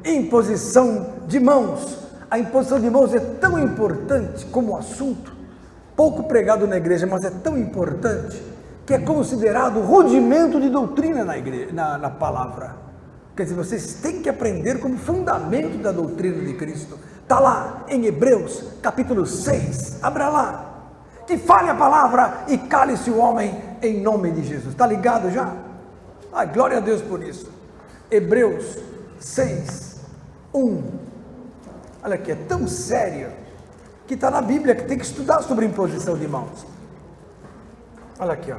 Imposição de mãos. A imposição de mãos é tão importante como assunto, pouco pregado na igreja, mas é tão importante, que é considerado rudimento de doutrina na igreja, na palavra. Quer dizer, vocês têm que aprender como fundamento da doutrina de Cristo. Está lá em Hebreus, capítulo 6, abra lá, que fale a palavra e cale-se o homem em nome de Jesus. Está ligado já? Ai, glória a Deus por isso. Hebreus 6, 1. Olha aqui, é tão sério, que está na Bíblia, que tem que estudar sobre imposição de mãos. Olha aqui, ó.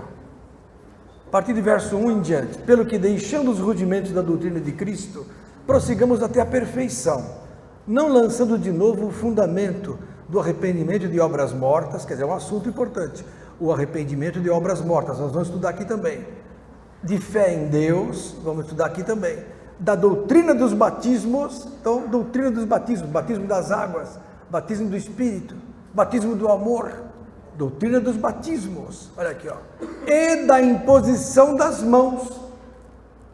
A partir do verso 1 em diante. Pelo que, deixando os rudimentos da doutrina de Cristo, prossigamos até a perfeição, não lançando de novo o fundamento do arrependimento de obras mortas, quer dizer, é um assunto importante, o arrependimento de obras mortas, nós vamos estudar aqui também, de fé em Deus, vamos estudar aqui também, da doutrina dos batismos, então, doutrina dos batismos, batismo das águas, batismo do Espírito, batismo do amor, doutrina dos batismos, olha aqui, ó, e da imposição das mãos,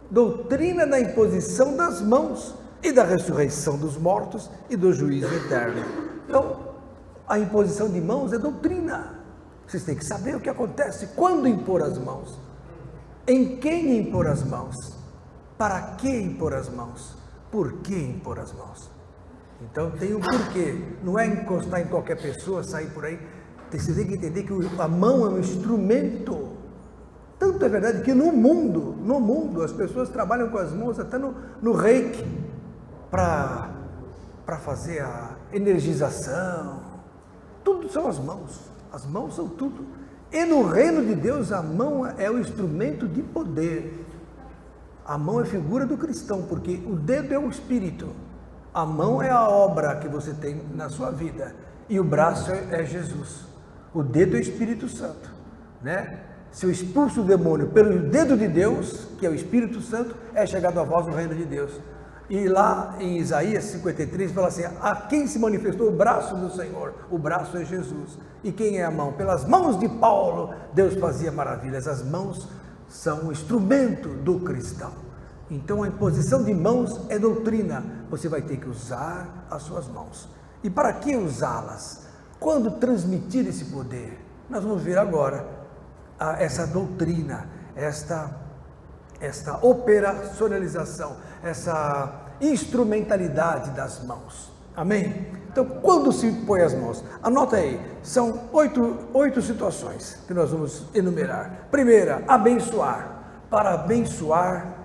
doutrina da imposição das mãos, e da ressurreição dos mortos e do juízo eterno. Então, a imposição de mãos é doutrina. Vocês têm que saber o que acontece, quando impor as mãos, em quem impor as mãos, para que impor as mãos, por que impor as mãos. Então tem um porquê, não é encostar em qualquer pessoa, sair por aí. Você tem que entender que a mão é um instrumento. Tanto é verdade que no mundo, as pessoas trabalham com as mãos até no reiki, para fazer a energização, tudo são as mãos são tudo. E no reino de Deus, a mão é o instrumento de poder. A mão é figura do cristão, porque o dedo é o espírito, a mão é a obra que você tem na sua vida, e o braço é Jesus, o dedo é o Espírito Santo, né? Se eu expulso o demônio pelo dedo de Deus, que é o Espírito Santo, é chegado a vós o reino de Deus. E lá em Isaías 53 fala assim, a quem se manifestou o braço do Senhor? O braço é Jesus. E quem é a mão? Pelas mãos de Paulo, Deus fazia maravilhas. As mãos são o instrumento do cristão. Então a imposição de mãos é doutrina. Você vai ter que usar as suas mãos. E para que usá-las? Quando transmitir esse poder? Nós vamos ver agora essa doutrina, esta operacionalização, essa instrumentalidade das mãos. Amém? Então, quando se põe as mãos? Anota aí, são oito situações que nós vamos enumerar. Primeira, abençoar. Para abençoar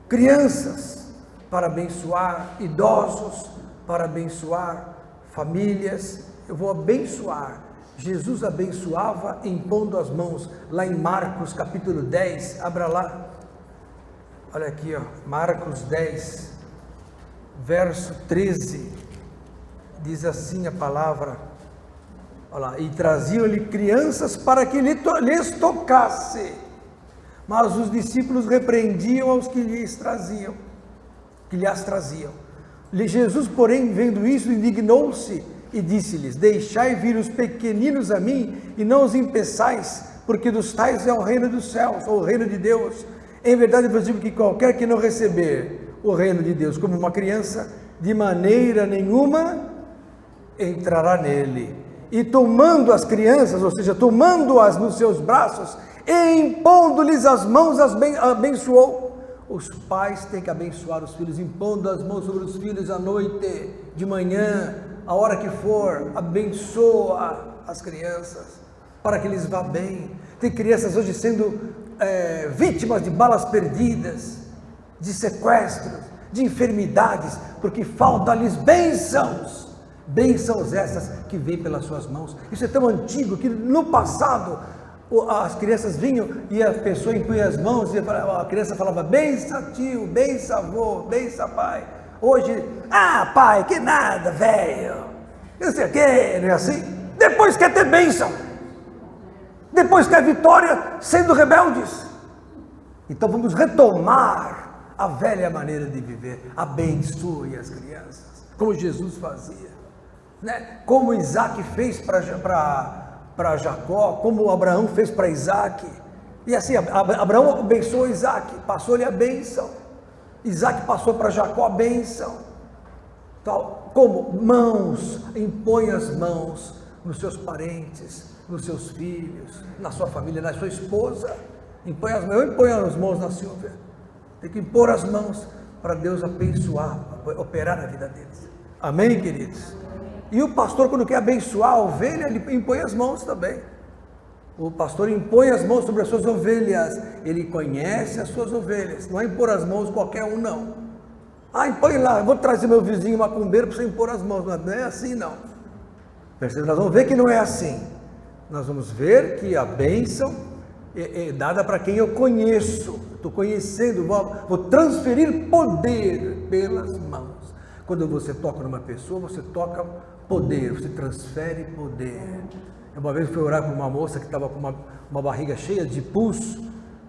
crianças, para abençoar idosos, para abençoar famílias. Eu vou abençoar. Jesus abençoava impondo as mãos, lá em Marcos capítulo 10, abra lá. Olha aqui, ó, Marcos 10, verso 13, diz assim a palavra, olha lá, e traziam-lhe crianças para que lhes tocasse, mas os discípulos repreendiam aos que lhes traziam. Jesus, porém, vendo isso, indignou-se e disse-lhes, deixai vir os pequeninos a mim, e não os impeçais, porque dos tais é o reino dos céus, ou o reino de Deus. Em verdade vos digo que qualquer que não receber o reino de Deus como uma criança, de maneira nenhuma entrará nele. E tomando as crianças, ou seja, tomando-as nos seus braços, e impondo-lhes as mãos, as abençoou. Os pais têm que abençoar os filhos, impondo as mãos sobre os filhos à noite, de manhã, a hora que for, abençoa as crianças, para que lhes vá bem. Tem crianças hoje sendo vítimas de balas perdidas, de sequestros, de enfermidades, porque falta-lhes bênçãos essas que vêm pelas suas mãos. Isso é tão antigo que no passado as crianças vinham e a pessoa impunha as mãos e a criança falava, bença tio, bença avô, bença pai. Hoje, pai, que nada, velho, não sei o que, não é assim? Depois quer ter bênção, depois quer vitória sendo rebeldes. Então vamos retomar a velha maneira de viver. Abençoe as crianças, como Jesus fazia, né? Como Isaac fez para Jacó, como Abraão fez para Isaac. E assim, Abraão abençoou Isaac, passou-lhe a bênção. Isaac passou para Jacó a bênção. Tal, como? Mãos, impõe as mãos nos seus parentes, nos seus filhos, na sua família, na sua esposa. Impõe as mãos, eu imponho as mãos na Silvia. Tem que impor as mãos para Deus abençoar, operar na vida deles. Amém, queridos? E o pastor, quando quer abençoar a ovelha, ele impõe as mãos também. O pastor impõe as mãos sobre as suas ovelhas, ele conhece as suas ovelhas, não é impor as mãos qualquer um, não. Impõe lá, eu vou trazer meu vizinho macumbeiro para você impor as mãos, não é assim não. Percebe? Nós vamos ver que não é assim, nós vamos ver que a bênção é dada para quem eu conheço, estou conhecendo, vou transferir poder pelas mãos. Quando você toca numa pessoa, você toca poder, você transfere poder. Uma vez eu fui orar com uma moça que estava com uma barriga cheia de pus,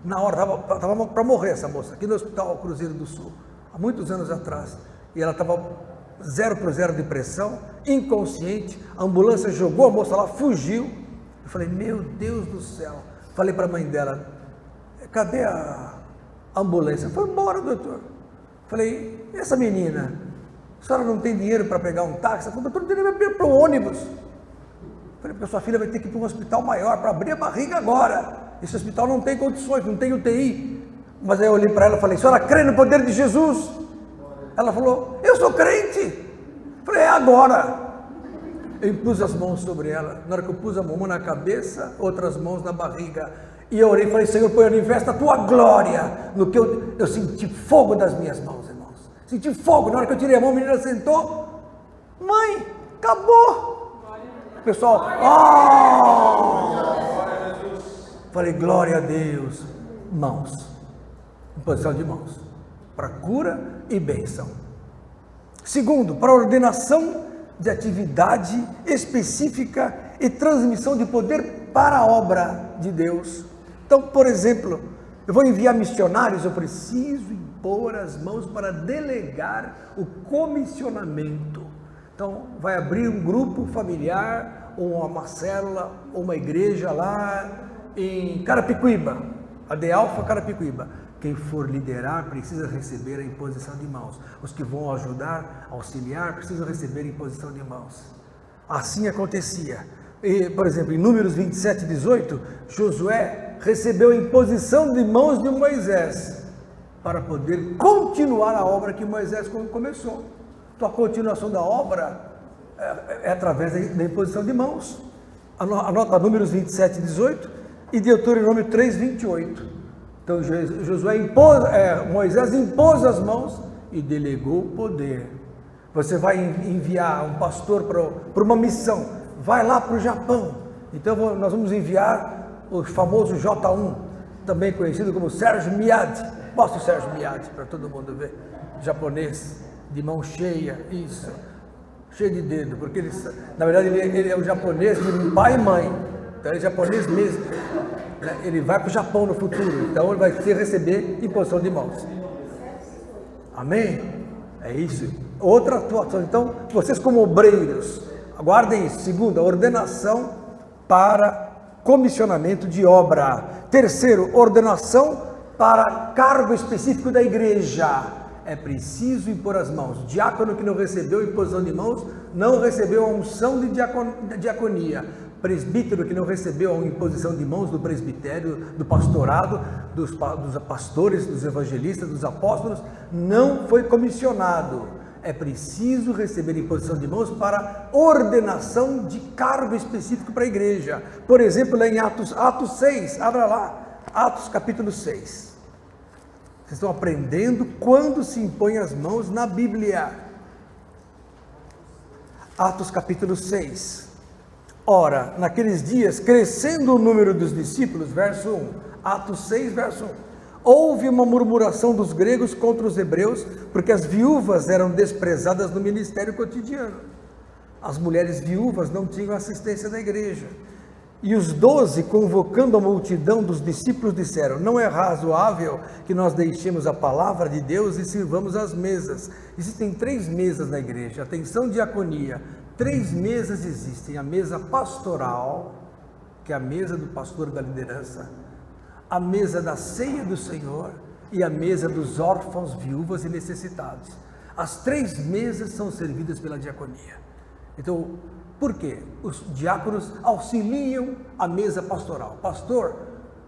na hora, estava para morrer essa moça, aqui no Hospital Cruzeiro do Sul, há muitos anos atrás, e ela estava 0% de pressão, inconsciente, a ambulância jogou a moça lá, fugiu. Eu falei, meu Deus do céu, falei para a mãe dela, cadê a ambulância? Foi embora, doutor. Falei, e essa menina, a senhora não tem dinheiro para pegar um táxi? Ela falou, doutor, não tem dinheiro para o ônibus. Falei, porque a sua filha vai ter que ir para um hospital maior para abrir a barriga agora. Esse hospital não tem condições, não tem UTI. Mas aí eu olhei para ela e falei, senhora crê no poder de Jesus? Ela falou, eu sou crente. Falei, é agora. Eu impus as mãos sobre ela. Na hora que eu pus a mão na cabeça, outras mãos na barriga. E eu orei e falei, Senhor, manifesta a tua glória. No que eu senti fogo das minhas mãos, irmãos. Senti fogo. Na hora que eu tirei a mão, a menina sentou. Mãe, acabou. Pessoal, falei, glória a Deus, mãos, imposição de mãos, para cura e bênção. Segundo, para ordenação de atividade específica e transmissão de poder para a obra de Deus. Então, por exemplo, eu vou enviar missionários, eu preciso impor as mãos para delegar o comissionamento. Então, vai abrir um grupo familiar, ou uma célula, ou uma igreja lá em Carapicuíba, a de Alfa Carapicuíba. Quem for liderar precisa receber a imposição de mãos. Os que vão ajudar, auxiliar, precisam receber a imposição de mãos. Assim acontecia. E, por exemplo, em Números 27, 18, Josué recebeu a imposição de mãos de Moisés, para poder continuar a obra que Moisés começou. Então, a continuação da obra é através da imposição de mãos. Anota Números 27, 18 e Deuteronômio 3, 28. Então, Moisés impôs as mãos e delegou o poder. Você vai enviar um pastor para uma missão, vai lá para o Japão. Então, nós vamos enviar o famoso J1, também conhecido como Sérgio Miyadi. Mostra o Sérgio Miyadi para todo mundo ver. Japonês, de mão cheia, isso, cheio de dedo, porque ele, na verdade ele é um japonês de pai e mãe, então ele é japonês mesmo, né? Ele vai para o Japão no futuro, então ele vai receber imposição de mãos. Amém? É isso. Outra atuação, então, vocês como obreiros, aguardem isso. Segunda, ordenação para comissionamento de obra. Terceiro, ordenação para cargo específico da igreja. É preciso impor as mãos. Diácono que não recebeu a imposição de mãos, não recebeu a unção de diaconia. Presbítero que não recebeu a imposição de mãos do presbitério, do pastorado, dos pastores, dos evangelistas, dos apóstolos, não foi comissionado. É preciso receber imposição de mãos para ordenação de cargo específico para a igreja. Por exemplo, lá em Atos 6, abra lá, Atos capítulo 6. Vocês estão aprendendo quando se impõe as mãos na Bíblia. Atos capítulo 6. Ora, naqueles dias, crescendo o número dos discípulos, verso 1, Atos 6, verso 1, houve uma murmuração dos gregos contra os hebreus, porque as viúvas eram desprezadas no ministério cotidiano. As mulheres viúvas não tinham assistência da igreja. E os 12, convocando a multidão dos discípulos, disseram: não é razoável que nós deixemos a palavra de Deus e sirvamos as mesas. Existem 3 mesas na igreja, atenção, diaconia. 3 mesas existem: a mesa pastoral, que é a mesa do pastor e da liderança, a mesa da ceia do Senhor e a mesa dos órfãos, viúvas e necessitados. As 3 mesas são servidas pela diaconia. Então, por quê? Os diáconos auxiliam a mesa pastoral. Pastor,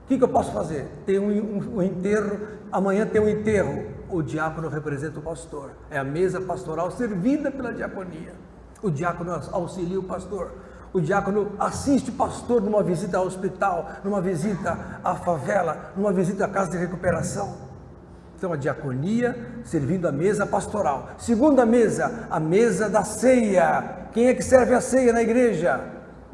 o que eu posso fazer? Tem um enterro, amanhã tem um enterro. O diácono representa o pastor. É a mesa pastoral servida pela diaconia. O diácono auxilia o pastor. O diácono assiste o pastor numa visita ao hospital, numa visita à favela, numa visita à casa de recuperação. Então a diaconia servindo a mesa pastoral. Segunda mesa, a mesa da ceia. Quem é que serve a ceia na igreja?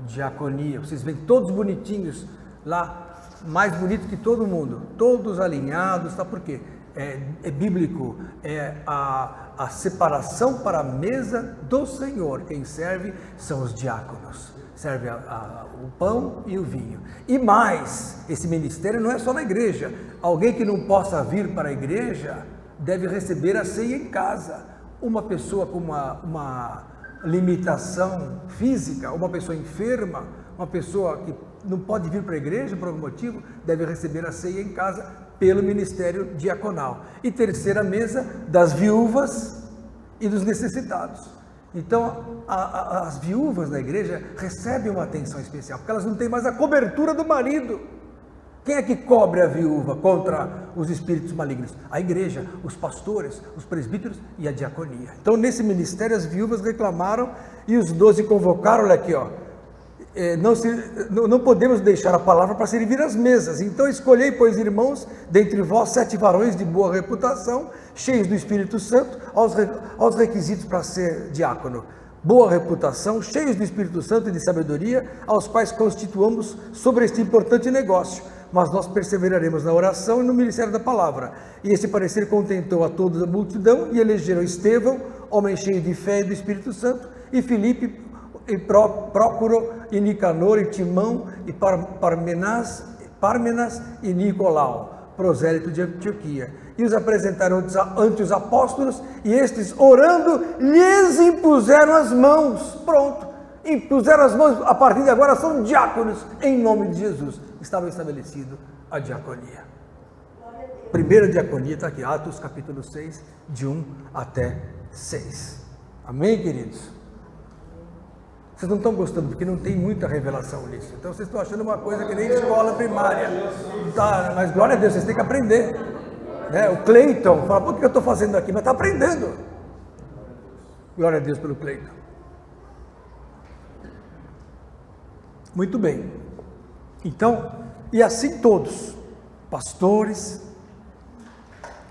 Diaconia. Vocês veem todos bonitinhos lá, mais bonito que todo mundo, todos alinhados, tá? Por quê? É bíblico, é a separação para a mesa do Senhor. Quem serve são os diáconos, serve o pão e o vinho. E mais, esse ministério não é só na igreja. Alguém que não possa vir para a igreja deve receber a ceia em casa. Uma pessoa com uma limitação física, uma pessoa enferma, uma pessoa que não pode vir para a igreja por algum motivo, deve receber a ceia em casa pelo ministério diaconal. E terceira mesa, das viúvas e dos necessitados. Então, as viúvas na igreja recebem uma atenção especial, porque elas não têm mais a cobertura do marido. Quem é que cobre a viúva contra os espíritos malignos? A igreja, os pastores, os presbíteros e a diaconia. Então, nesse ministério, as viúvas reclamaram e os 12 convocaram, olha aqui, ó. Não podemos deixar a palavra para servir as mesas. Então escolhei, pois, irmãos, dentre vós 7 varões de boa reputação, cheios do Espírito Santo, aos requisitos para ser diácono. Boa reputação, cheios do Espírito Santo e de sabedoria, aos quais constituamos sobre este importante negócio. Mas nós perseveraremos na oração e no ministério da palavra. E esse parecer contentou a toda a multidão, e elegeram Estevão, homem cheio de fé e do Espírito Santo, e Filipe, e Prócoro, e Nicanor, e Timão, e Parmenas e Nicolau, prosélito de Antioquia. E os apresentaram ante os apóstolos, e estes, orando, lhes impuseram as mãos. Pronto, impuseram as mãos, a partir de agora são diáconos, em nome de Jesus. Estava estabelecido a diaconia. Primeira diaconia está aqui, Atos capítulo 6, de 1 até 6. Amém, queridos? Vocês não estão gostando, porque não tem muita revelação nisso. Então vocês estão achando uma coisa que nem escola primária. Tá, mas glória a Deus, vocês têm que aprender. Né? O Cleiton fala, por que eu estou fazendo aqui? Mas está aprendendo. Glória a Deus pelo Cleiton. Muito bem. Então, e assim todos, pastores,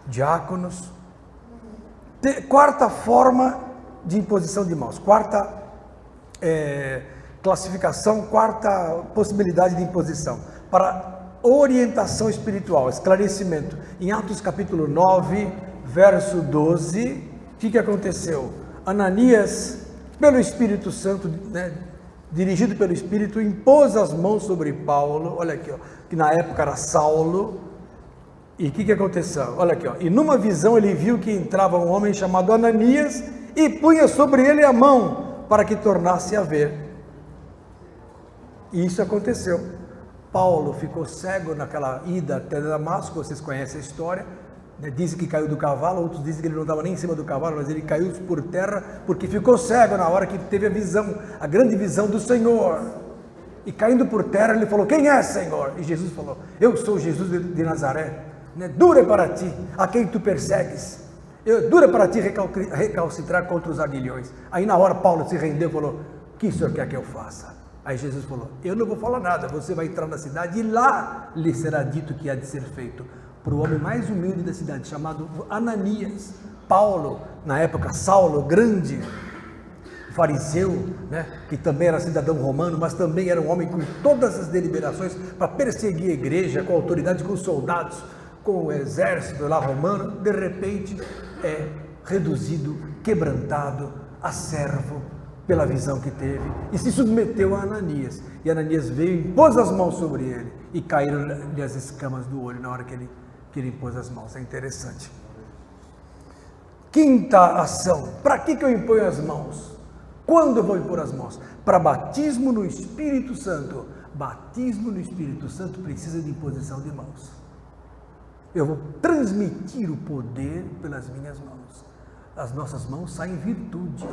diáconos. Quarta forma de imposição de mãos, quarta classificação, quarta possibilidade de imposição, para orientação espiritual, esclarecimento. Em Atos capítulo 9, verso 12, o que aconteceu? Ananias, pelo Espírito Santo, né, dirigido pelo Espírito, impôs as mãos sobre Paulo, olha aqui, ó, que na época era Saulo. E o que aconteceu? Olha aqui, ó, e numa visão ele viu que entrava um homem chamado Ananias e punha sobre ele a mão, para que tornasse a ver. E isso aconteceu. Paulo ficou cego naquela ida até Damasco, vocês conhecem a história, né? Dizem que caiu do cavalo, outros dizem que ele não estava nem em cima do cavalo, mas ele caiu por terra, porque ficou cego na hora que teve a visão, a grande visão do Senhor. E caindo por terra, ele falou, quem é, Senhor? E Jesus falou, eu sou Jesus de Nazaré, né? Dura para ti, a quem tu persegues. Dura para ti recalcitrar contra os aguilhões. Aí na hora Paulo se rendeu e falou, o que o senhor quer que eu faça? Aí Jesus falou, eu não vou falar nada, você vai entrar na cidade e lá lhe será dito o que há de ser feito. Para o homem mais humilde da cidade, chamado Ananias. Paulo, na época Saulo, grande fariseu, né, que também era cidadão romano, mas também era um homem com todas as deliberações para perseguir a igreja, com autoridade, com soldados, com o exército lá romano, de repente é reduzido, quebrantado, a servo pela visão que teve e se submeteu a Ananias. E Ananias veio e impôs as mãos sobre ele e caíram-lhe as escamas do olho na hora que ele impôs as mãos. É interessante. Quinta ação. Para que eu imponho as mãos? Quando eu vou impor as mãos? Para batismo no Espírito Santo. Batismo no Espírito Santo precisa de imposição de mãos. Eu vou transmitir o poder pelas minhas mãos. As nossas mãos saem virtude.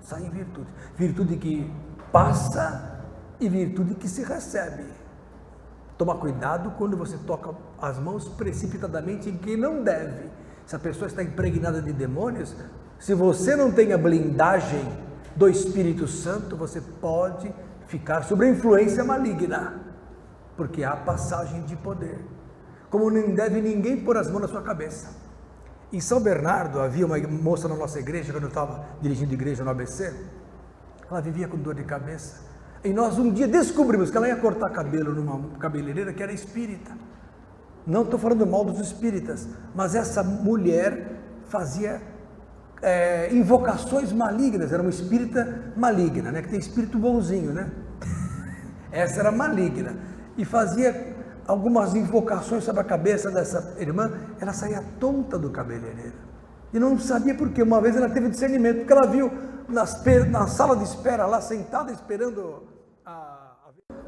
Saem virtude. Virtude que passa e virtude que se recebe. Toma cuidado quando você toca as mãos precipitadamente em quem não deve. Se a pessoa está impregnada de demônios, se você não tem a blindagem do Espírito Santo, você pode ficar sob a influência maligna, porque há passagem de poder. Como não deve ninguém pôr as mãos na sua cabeça. Em São Bernardo, havia uma moça na nossa igreja, quando eu estava dirigindo igreja no ABC, ela vivia com dor de cabeça, e nós um dia descobrimos que ela ia cortar cabelo numa cabeleireira que era espírita. Não estou falando mal dos espíritas, mas essa mulher fazia invocações malignas, era uma espírita maligna, né? Que tem espírito bonzinho, né? Essa era maligna, e fazia algumas invocações sobre a cabeça dessa irmã. Ela saía tonta do cabeleireiro, e não sabia por quê. Uma vez ela teve discernimento, porque ela viu na sala de espera lá, sentada esperando,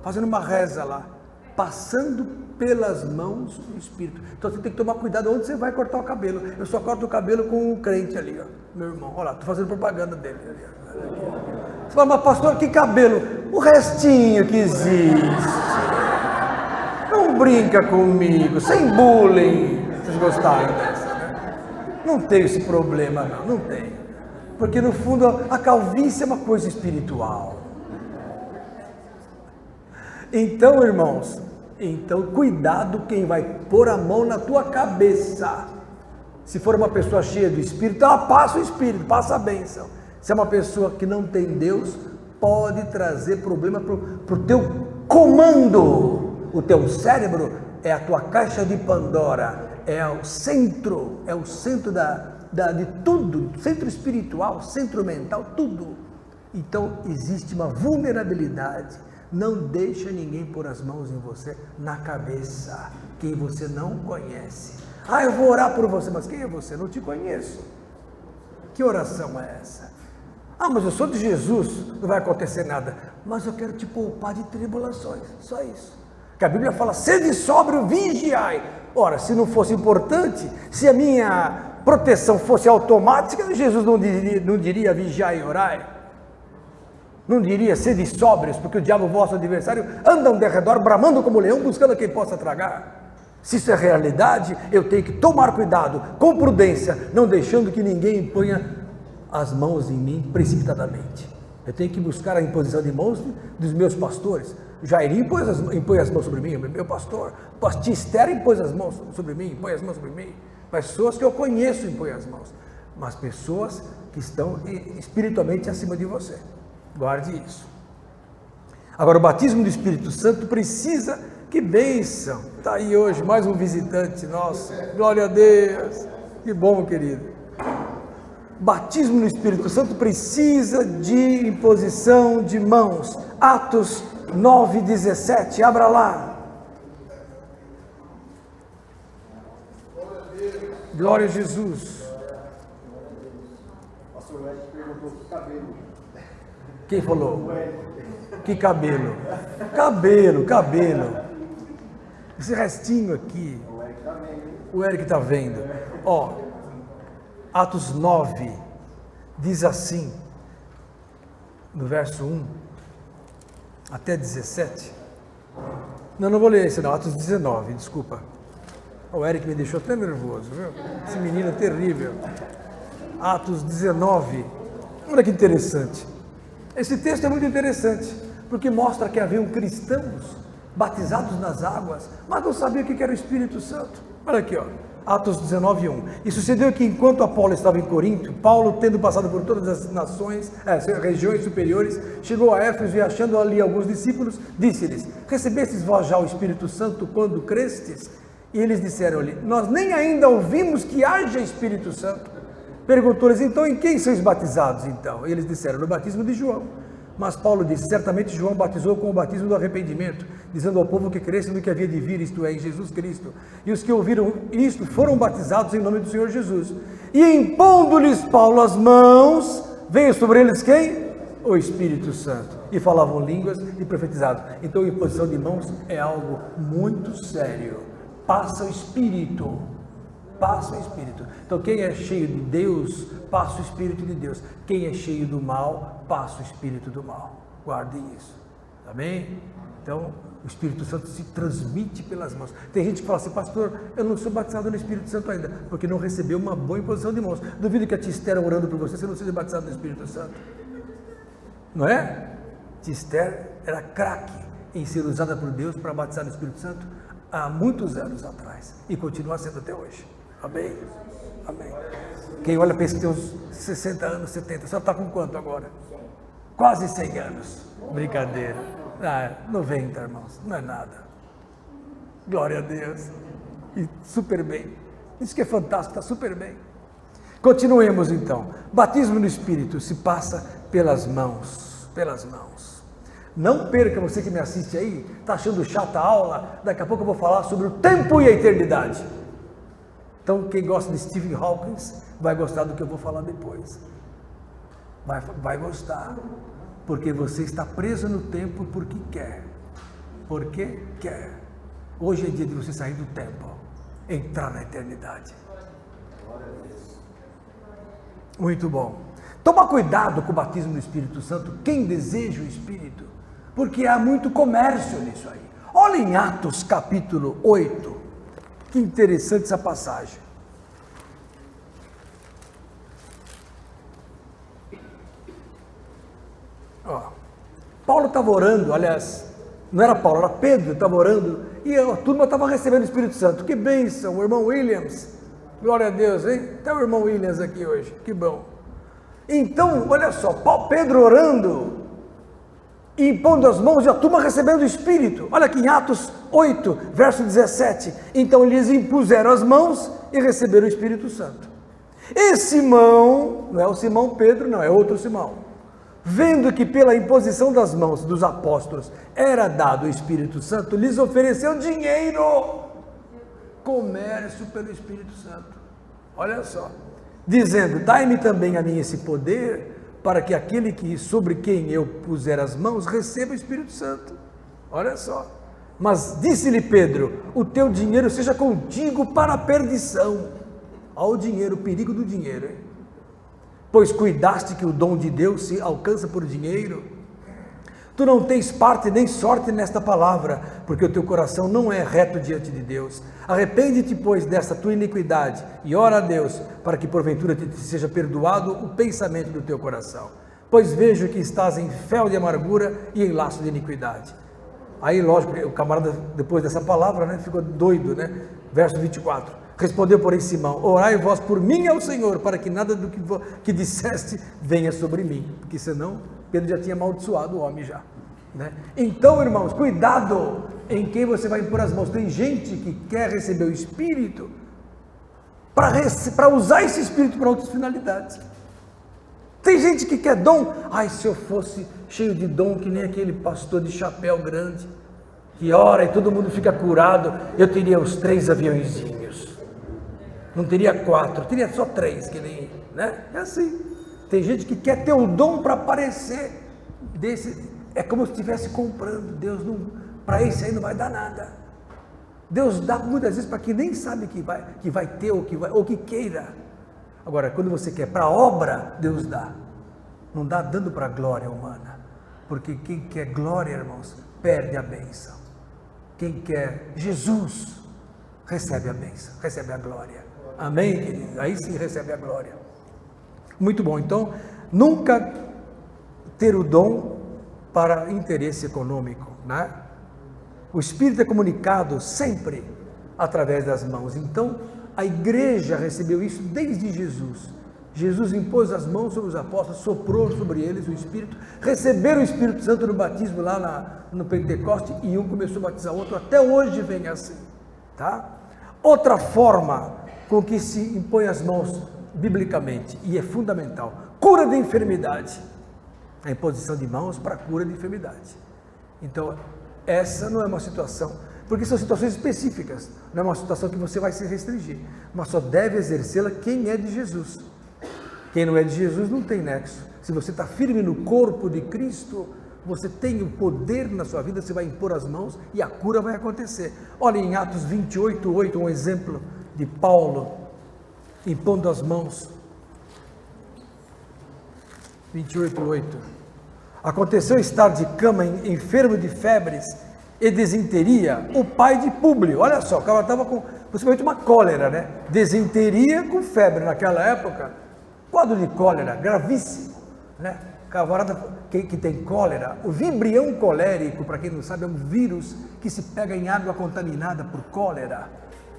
fazendo uma reza lá, passando pelas mãos do Espírito. Então você tem que tomar cuidado onde você vai cortar o cabelo. Eu só corto o cabelo com um crente ali, ó, meu irmão. Olha lá, estou fazendo propaganda dele. Você fala, mas pastor, que cabelo? O restinho que existe. Não brinca comigo, sem bullying. Vocês gostaram dessa, né? Não tem esse problema, não tem. Porque no fundo a calvície é uma coisa espiritual. Então, irmãos, cuidado quem vai pôr a mão na tua cabeça. Se for uma pessoa cheia do Espírito, ela passa o Espírito, passa a bênção. Se é uma pessoa que não tem Deus, pode trazer problema para o teu comando. O teu cérebro é a tua caixa de Pandora, é o centro de tudo, centro espiritual, centro mental, tudo. Então existe uma vulnerabilidade. Não deixa ninguém pôr as mãos em você, na cabeça, quem você não conhece. Eu vou orar por você, mas quem é você? Não te conheço. Que oração é essa? Mas eu sou de Jesus, não vai acontecer nada. Mas eu quero te poupar de tribulações, só isso. Que a Bíblia fala, sede sóbrio, vigiai. Ora, se não fosse importante, se a minha proteção fosse automática, Jesus não diria vigiai e orai. Não diria sede sóbrios, porque o diabo, vosso adversário, anda ao derredor, bramando como leão, buscando a quem possa tragar. Se isso é realidade, eu tenho que tomar cuidado, com prudência, não deixando que ninguém ponha as mãos em mim precipitadamente. Eu tenho que buscar a imposição de mãos dos meus pastores. Jairinho impõe as mãos sobre mim, meu pastor. Pastor Esther impôs as mãos sobre mim, impõe as mãos sobre mim. Pessoas que eu conheço impõem as mãos, mas pessoas que estão espiritualmente acima de você. Guarde isso. Agora, o batismo do Espírito Santo precisa, que bênção, está aí hoje mais um visitante nosso, glória a Deus, que bom, querido. Batismo no Espírito Santo precisa de imposição de mãos. Atos 9:17, abra lá. Glória a Jesus. Pastor Eric perguntou que cabelo. Quem falou? Que cabelo? Cabelo. Esse restinho aqui. O Eric está vendo. Atos 9 diz assim, no verso 1 até 17. Não vou ler esse não, Atos 19, desculpa. O Eric me deixou até nervoso, viu? Esse menino é terrível. Atos 19, olha que interessante. Esse texto é muito interessante, porque mostra que haviam cristãos batizados nas águas, mas não sabiam o que era o Espírito Santo. Olha aqui, Atos 19:1. E sucedeu que enquanto Apolo estava em Corinto, Paulo, tendo passado por todas as nações, regiões superiores, chegou a Éfeso e, achando ali alguns discípulos, disse-lhes: recebestes vós já o Espírito Santo quando crestes? E eles disseram-lhe: nós nem ainda ouvimos que haja Espírito Santo. Perguntou-lhes: então em quem sois batizados então? E eles disseram: no batismo de João. Mas Paulo disse: certamente João batizou com o batismo do arrependimento, dizendo ao povo que cresce no que havia de vir, isto é, em Jesus Cristo. E os que ouviram isto foram batizados em nome do Senhor Jesus. E impondo-lhes Paulo as mãos, veio sobre eles quem? O Espírito Santo. E falavam línguas e profetizavam. Então a imposição de mãos é algo muito sério. passa o Espírito. Passa o Espírito. Então quem é cheio de Deus, passa o Espírito de Deus. Quem é cheio do mal, passa o Espírito do mal. Guardem isso. Amém? Então, o Espírito Santo se transmite pelas mãos. Tem gente que fala assim, pastor, eu não sou batizado no Espírito Santo ainda, porque não recebeu uma boa imposição de mãos. Duvido que a tia Esther orando por você não seja batizado no Espírito Santo. Não é? Tia Esther era craque em ser usada por Deus para batizar no Espírito Santo há muitos anos atrás. E continua sendo até hoje. Amém? Amém. Quem olha pensa que tem uns 60 anos, 70. Só está com quanto agora? Quase 100 anos. Brincadeira. 90, irmãos, não é nada. Glória a Deus. E super bem. Isso que é fantástico, está super bem. Continuemos então. Batismo no Espírito se passa pelas mãos. Pelas mãos. Não perca, você que me assiste aí, está achando chata a aula, daqui a pouco eu vou falar sobre o tempo e a eternidade. Então quem gosta de Stephen Hawking vai gostar do que eu vou falar depois. Vai gostar. Porque você está preso no tempo porque quer. Porque quer. Hoje é dia de você sair do tempo, entrar na eternidade. Muito bom. Toma cuidado com o batismo do Espírito Santo, quem deseja o Espírito, porque há muito comércio nisso aí. Olha em Atos capítulo 8, que interessante essa passagem. Paulo estava orando, aliás, não era Paulo, era Pedro, estava orando, e a turma estava recebendo o Espírito Santo. Que bênção, o irmão Williams, glória a Deus, hein? Tem o irmão Williams aqui hoje, que bom. Então, olha só, Pedro orando, e impondo as mãos, e a turma recebendo o Espírito. Olha aqui em Atos 8, verso 17, então lhes impuseram as mãos e receberam o Espírito Santo. E Simão, não é o Simão Pedro, não, é outro Simão. Vendo que pela imposição das mãos dos apóstolos era dado o Espírito Santo, lhes ofereceu dinheiro, comércio pelo Espírito Santo, olha só, dizendo, dai-me também a mim esse poder, para que aquele sobre quem eu puser as mãos, receba o Espírito Santo, olha só, mas disse-lhe Pedro, o teu dinheiro seja contigo para a perdição, olha o dinheiro, o perigo do dinheiro, hein? Pois cuidaste que o dom de Deus se alcança por dinheiro? Tu não tens parte nem sorte nesta palavra, porque o teu coração não é reto diante de Deus. Arrepende-te, pois, desta tua iniquidade, e ora a Deus, para que porventura te seja perdoado o pensamento do teu coração. Pois vejo que estás em fel de amargura e em laço de iniquidade. Aí, lógico, o camarada, depois dessa palavra, né, ficou doido, né? Verso 24. Respondeu, porém, Simão, orai vós por mim ao Senhor, para que nada do que disseste venha sobre mim, porque senão Pedro já tinha amaldiçoado o homem já, né? Então, irmãos, cuidado em quem você vai impor as mãos. Tem gente que quer receber o Espírito para usar esse Espírito para outras finalidades. Tem gente que quer dom, se eu fosse cheio de dom, que nem aquele pastor de chapéu grande, que ora e todo mundo fica curado, eu teria os 3 aviõezinhos. Não teria 4, teria só 3, que nem, né? É assim. Tem gente que quer ter o dom para aparecer desse, é como se estivesse comprando. Deus não, para esse aí não vai dar nada. Deus dá muitas vezes para quem nem sabe que vai ter ou que queira. Agora, quando você quer para a obra, Deus dá. Não dá dando para a glória humana, porque quem quer glória, irmãos, perde a bênção. Quem quer Jesus recebe a bênção, recebe a glória. Amém, querido? Aí sim recebe a glória. Muito bom. Então, nunca ter o dom para interesse econômico, né? O Espírito é comunicado sempre através das mãos. Então, a igreja recebeu isso desde Jesus. Jesus impôs as mãos sobre os apóstolos, soprou sobre eles o Espírito, receberam o Espírito Santo no batismo lá no Pentecoste, e um começou a batizar o outro, até hoje vem assim, tá? Outra forma com que se impõe as mãos biblicamente, e é fundamental, cura de enfermidade, a imposição de mãos para cura de enfermidade. Então, essa não é uma situação, porque são situações específicas, não é uma situação que você vai se restringir, mas só deve exercê-la quem é de Jesus. Quem não é de Jesus não tem nexo. Se você está firme no corpo de Cristo, você tem o poder na sua vida, você vai impor as mãos e a cura vai acontecer. Olha em Atos 28:8, um exemplo de Paulo impondo as mãos. 28:8. Aconteceu estar de cama enfermo de febres e desinteria o pai de Públio. Olha só, o cara estava com possivelmente uma cólera, né? Desinteria com febre naquela época. Quadro de cólera gravíssimo, né? Camarada que tem cólera, o vibrião colérico, para quem não sabe, é um vírus que se pega em água contaminada por cólera.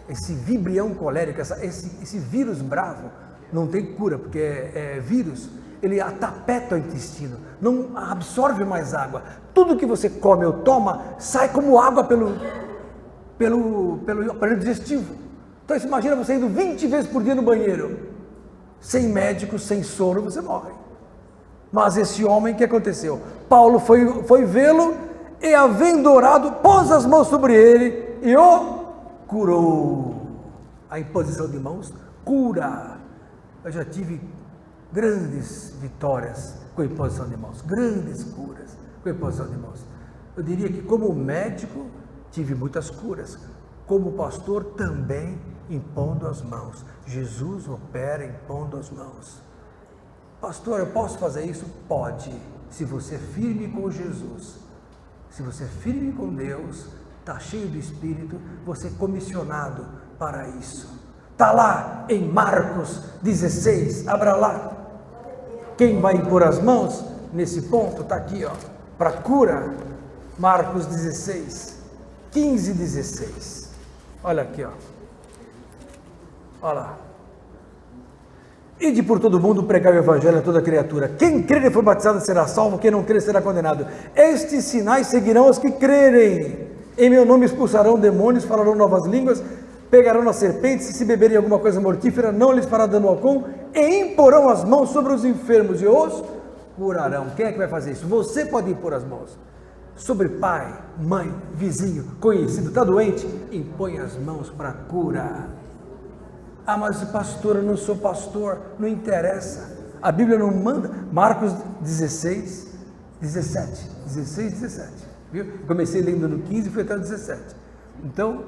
Esse vibrião colérico, esse vírus bravo, não tem cura, porque é vírus, ele atapeta o intestino, não absorve mais água. Tudo que você come ou toma sai como água pelo aparelho digestivo. Então você imagina você indo 20 vezes por dia no banheiro, sem médico, sem sono, você morre. Mas esse homem, o que aconteceu? Paulo foi vê-lo e, havendo orado, pôs as mãos sobre ele e o curou. A imposição de mãos cura. Eu já tive grandes vitórias com a imposição de mãos, grandes curas com a imposição de mãos. Eu diria que como médico tive muitas curas, como pastor também impondo as mãos. Jesus opera impondo as mãos. Pastor, eu posso fazer isso? Pode, se você é firme com Jesus, se você é firme com Deus, está cheio do Espírito, você é comissionado para isso. Está lá em Marcos 16, abra lá. Quem vai impor as mãos nesse ponto? Está aqui, ó, para cura. Marcos 16, 15 e 16. Olha aqui, ó. Olha lá. Ide por todo mundo pregar o evangelho a toda criatura. Quem crer e for batizado será salvo, quem não crer será condenado. Estes sinais seguirão os que crerem. Em meu nome expulsarão demônios, falarão novas línguas, pegarão as serpentes, e se beberem alguma coisa mortífera, não lhes fará dano algum, e imporão as mãos sobre os enfermos e os curarão. Quem é que vai fazer isso? Você pode impor as mãos sobre pai, mãe, vizinho, conhecido, está doente, impõe as mãos para cura. Ah, mas pastor, eu não sou pastor, não interessa, a Bíblia não manda. Marcos 16, 17, viu? Comecei lendo no 15 e fui até o 17, então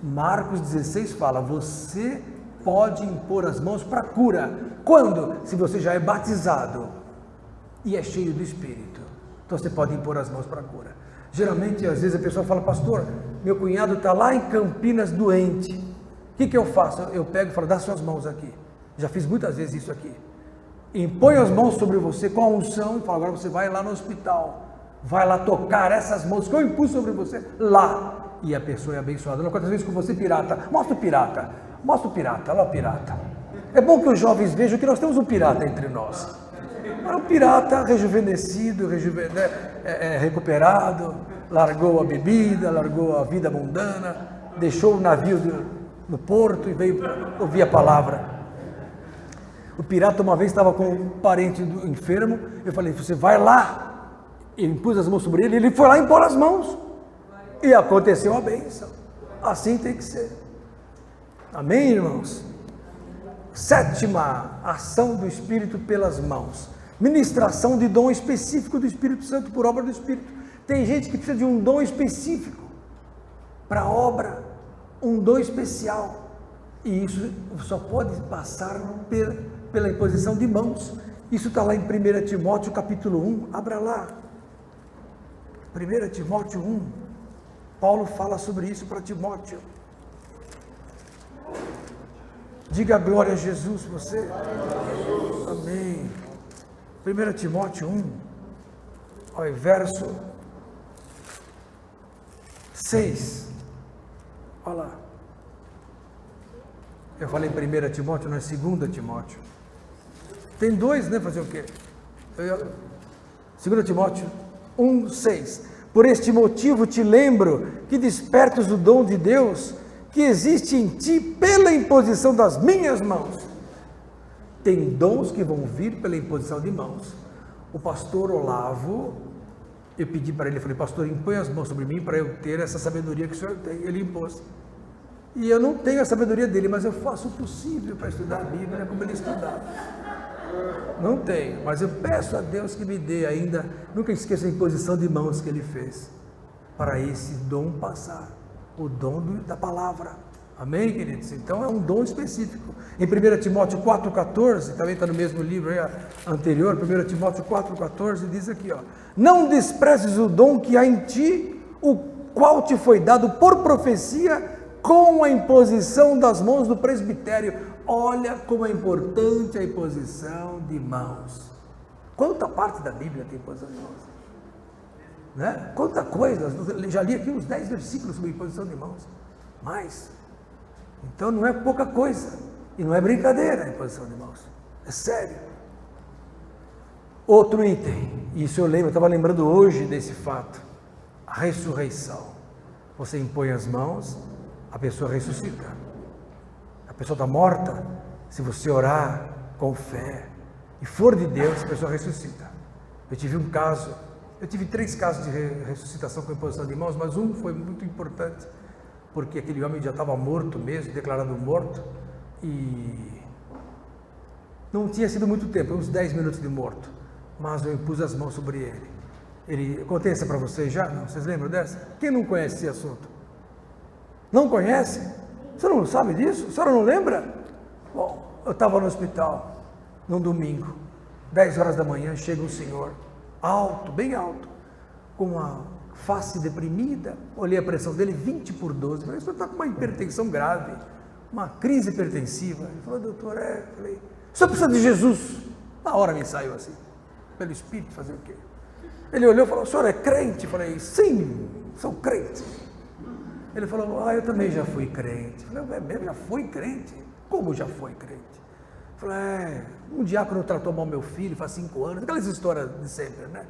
Marcos 16 fala, você pode impor as mãos para cura. Quando? Se você já é batizado e é cheio do Espírito, então você pode impor as mãos para cura. Geralmente, às vezes a pessoa fala, pastor, meu cunhado está lá em Campinas doente, o que eu faço? Eu pego e falo, dá suas mãos aqui. Já fiz muitas vezes isso aqui. Impõe as mãos sobre você com a unção e fala, agora você vai lá no hospital, vai lá tocar essas mãos que eu impus sobre você lá. E a pessoa é abençoada. Não acontece isso com você, pirata. Mostra o pirata, olha lá o pirata. É bom que os jovens vejam que nós temos um pirata entre nós. É um pirata rejuvenescido, recuperado, largou a bebida, largou a vida mundana, deixou o navio no porto e veio ouvir a palavra. O pirata uma vez estava com um parente enfermo, eu falei, você vai lá, eu impus as mãos sobre ele, ele foi lá impor as mãos, e aconteceu a bênção. Assim tem que ser. Amém, irmãos? Sétima ação do Espírito pelas mãos, ministração de dom específico do Espírito Santo por obra do Espírito. Tem gente que precisa de um dom específico para a obra, um dom especial, e isso só pode passar pela imposição de mãos. Isso está lá em 1 Timóteo capítulo 1, abra lá, 1 Timóteo 1, Paulo fala sobre isso para Timóteo. Diga glória a Jesus, você. Amém. 1 Timóteo 1, olha, verso 6. Olha lá. Eu falei 1 Timóteo, não é 2 Timóteo. Tem dois, né? Fazer o quê? 2 Timóteo 1, 6. Por este motivo te lembro que despertas o dom de Deus que existe em ti pela imposição das minhas mãos. Tem dons que vão vir pela imposição de mãos. O pastor Olavo, eu pedi para ele, falei, pastor, impõe as mãos sobre mim para eu ter essa sabedoria que o senhor tem. Ele impôs. E eu não tenho a sabedoria dele, mas eu faço o possível para estudar a Bíblia como ele estudava. Não tenho, mas eu peço a Deus que me dê ainda, nunca esqueça a imposição de mãos que Ele fez, para esse dom passar, o dom da palavra. Amém, queridos? Então é um dom específico. Em 1 Timóteo 4,14, também está no mesmo livro aí, anterior, 1 Timóteo 4,14, diz aqui, ó: não desprezes o dom que há em ti, o qual te foi dado por profecia, com a imposição das mãos do presbitério. Olha como é importante a imposição de mãos. Quanta parte da Bíblia tem imposição de mãos? Né? Quanta coisa, eu já li aqui uns 10 versículos sobre imposição de mãos. Mais. Então não é pouca coisa. E não é brincadeira a imposição de mãos. É sério. Outro item, isso eu lembro, eu estava lembrando hoje desse fato. A ressurreição. Você impõe as mãos, a pessoa ressuscita. A pessoa está morta, se você orar com fé e for de Deus, a pessoa ressuscita. Eu tive 3 casos de ressuscitação com imposição de mãos, mas um foi muito importante, porque aquele homem já estava morto mesmo, declarado morto, e não tinha sido muito tempo, uns 10 minutos de morto, mas eu impus as mãos sobre ele. Eu contei essa para vocês já? Não? Vocês lembram dessa? Quem não conhece esse assunto? Não conhece? Você não sabe disso? A senhora não lembra? Bom, eu estava no hospital, num domingo, 10 horas da manhã, chega um senhor, alto, bem alto, com uma face deprimida, olhei a pressão dele, 20/12, falei, o senhor está com uma hipertensão grave, uma crise hipertensiva. Ele falou, doutor, falei, o senhor precisa de Jesus? Na hora me saiu assim, pelo Espírito, fazer o quê? Ele olhou e falou, o senhor é crente? Eu falei, sim, sou crente. Ele falou, eu também já fui crente. Eu falei, é mesmo? Já fui crente? Como já foi crente? Eu falei, um diácono tratou mal meu filho faz 5 anos, aquelas histórias de sempre, né?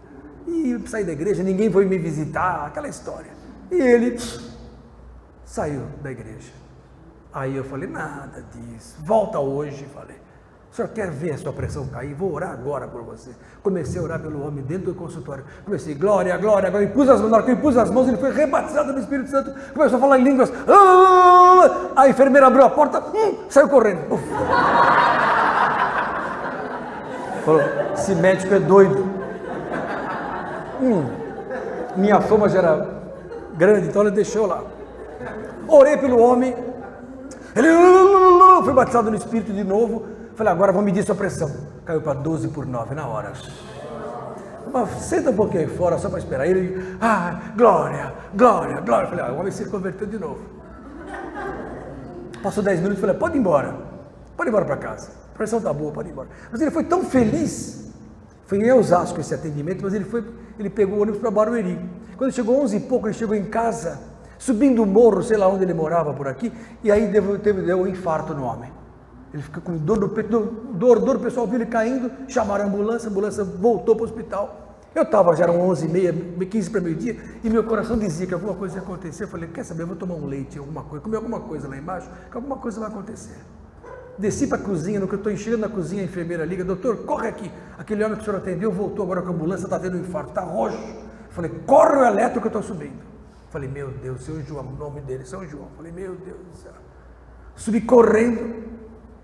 E eu saí da igreja, ninguém foi me visitar, aquela história. E ele saiu da igreja. Aí eu falei, nada disso, volta hoje. Falei, o senhor quer ver a sua pressão cair? Vou orar agora por você. Comecei a orar pelo homem dentro do consultório. Comecei, glória, glória, agora impus as mãos. Na hora que eu impus as mãos, ele foi rebatizado no Espírito Santo. Começou a falar em línguas. A enfermeira abriu a porta, saiu correndo. Falou, esse médico é doido. Minha fama já era grande, então ele deixou lá. Orei pelo homem. Ele foi batizado no Espírito de novo. Falei, agora vou medir sua pressão. Caiu para 12/9 na hora. Mas senta um pouquinho aí fora só para esperar. Ele, glória, glória, glória. Falei, o homem se converteu de novo. Passou 10 minutos, falei, pode ir embora para casa. A pressão está boa, pode ir embora. Mas ele foi tão feliz. Foi em Osasco esse atendimento, mas ele pegou o ônibus para Barueri. Quando chegou 11 e pouco, ele chegou em casa, subindo o morro, sei lá onde ele morava por aqui, e aí deu um infarto no homem. Ele fica com dor no peito, dor, o pessoal viu ele caindo, chamaram a ambulância voltou para o hospital. Eu estava, já eram 11h30, 15 para meio-dia, e meu coração dizia que alguma coisa ia acontecer. Eu falei, quer saber, eu vou tomar um leite, alguma coisa, comer alguma coisa lá embaixo, que alguma coisa vai acontecer. Desci para a cozinha, no que eu estou enchendo na cozinha, a enfermeira liga, doutor, corre aqui. Aquele homem que o senhor atendeu voltou agora com a ambulância, está tendo um infarto, está roxo. Eu falei, corre o eletro que eu estou subindo. Eu falei, meu Deus, São João, o nome dele, São João. Eu falei, meu Deus do céu. Subi correndo.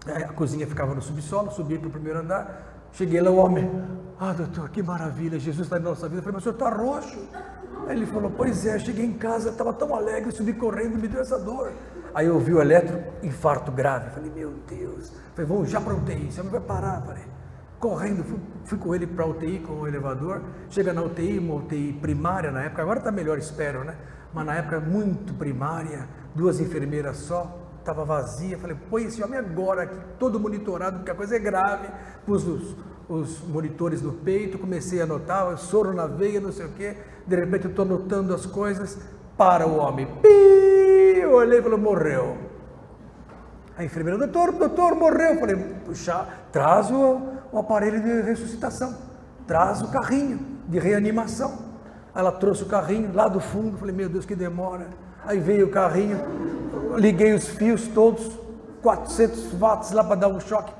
A cozinha ficava no subsolo, subi para o primeiro andar, cheguei lá, o homem, doutor, que maravilha, Jesus está em nossa vida. Eu falei, mas o senhor está roxo? Aí ele falou, pois é, cheguei em casa, estava tão alegre, subi correndo, me deu essa dor. Aí eu ouvi o eletro, infarto grave. Eu falei, meu Deus. Eu falei, vamos já para a UTI, esse homem vai parar. Eu falei, correndo, fui com ele para a UTI com o elevador. Chega na UTI, uma UTI primária na época, agora está melhor, espero, né? Mas na época muito primária, 2 enfermeiras só, estava vazia. Falei, põe esse homem agora aqui, todo monitorado, porque a coisa é grave. Pus os monitores no peito, comecei a anotar, soro na veia, não sei o quê. De repente eu estou anotando as coisas, para o homem. Eu olhei e falei, morreu. A enfermeira, doutor, morreu. Eu falei, puxa, traz o aparelho de ressuscitação, traz o carrinho de reanimação. Ela trouxe o carrinho lá do fundo, falei, meu Deus, que demora. Aí veio o carrinho, liguei os fios todos, 400 watts lá para dar um choque.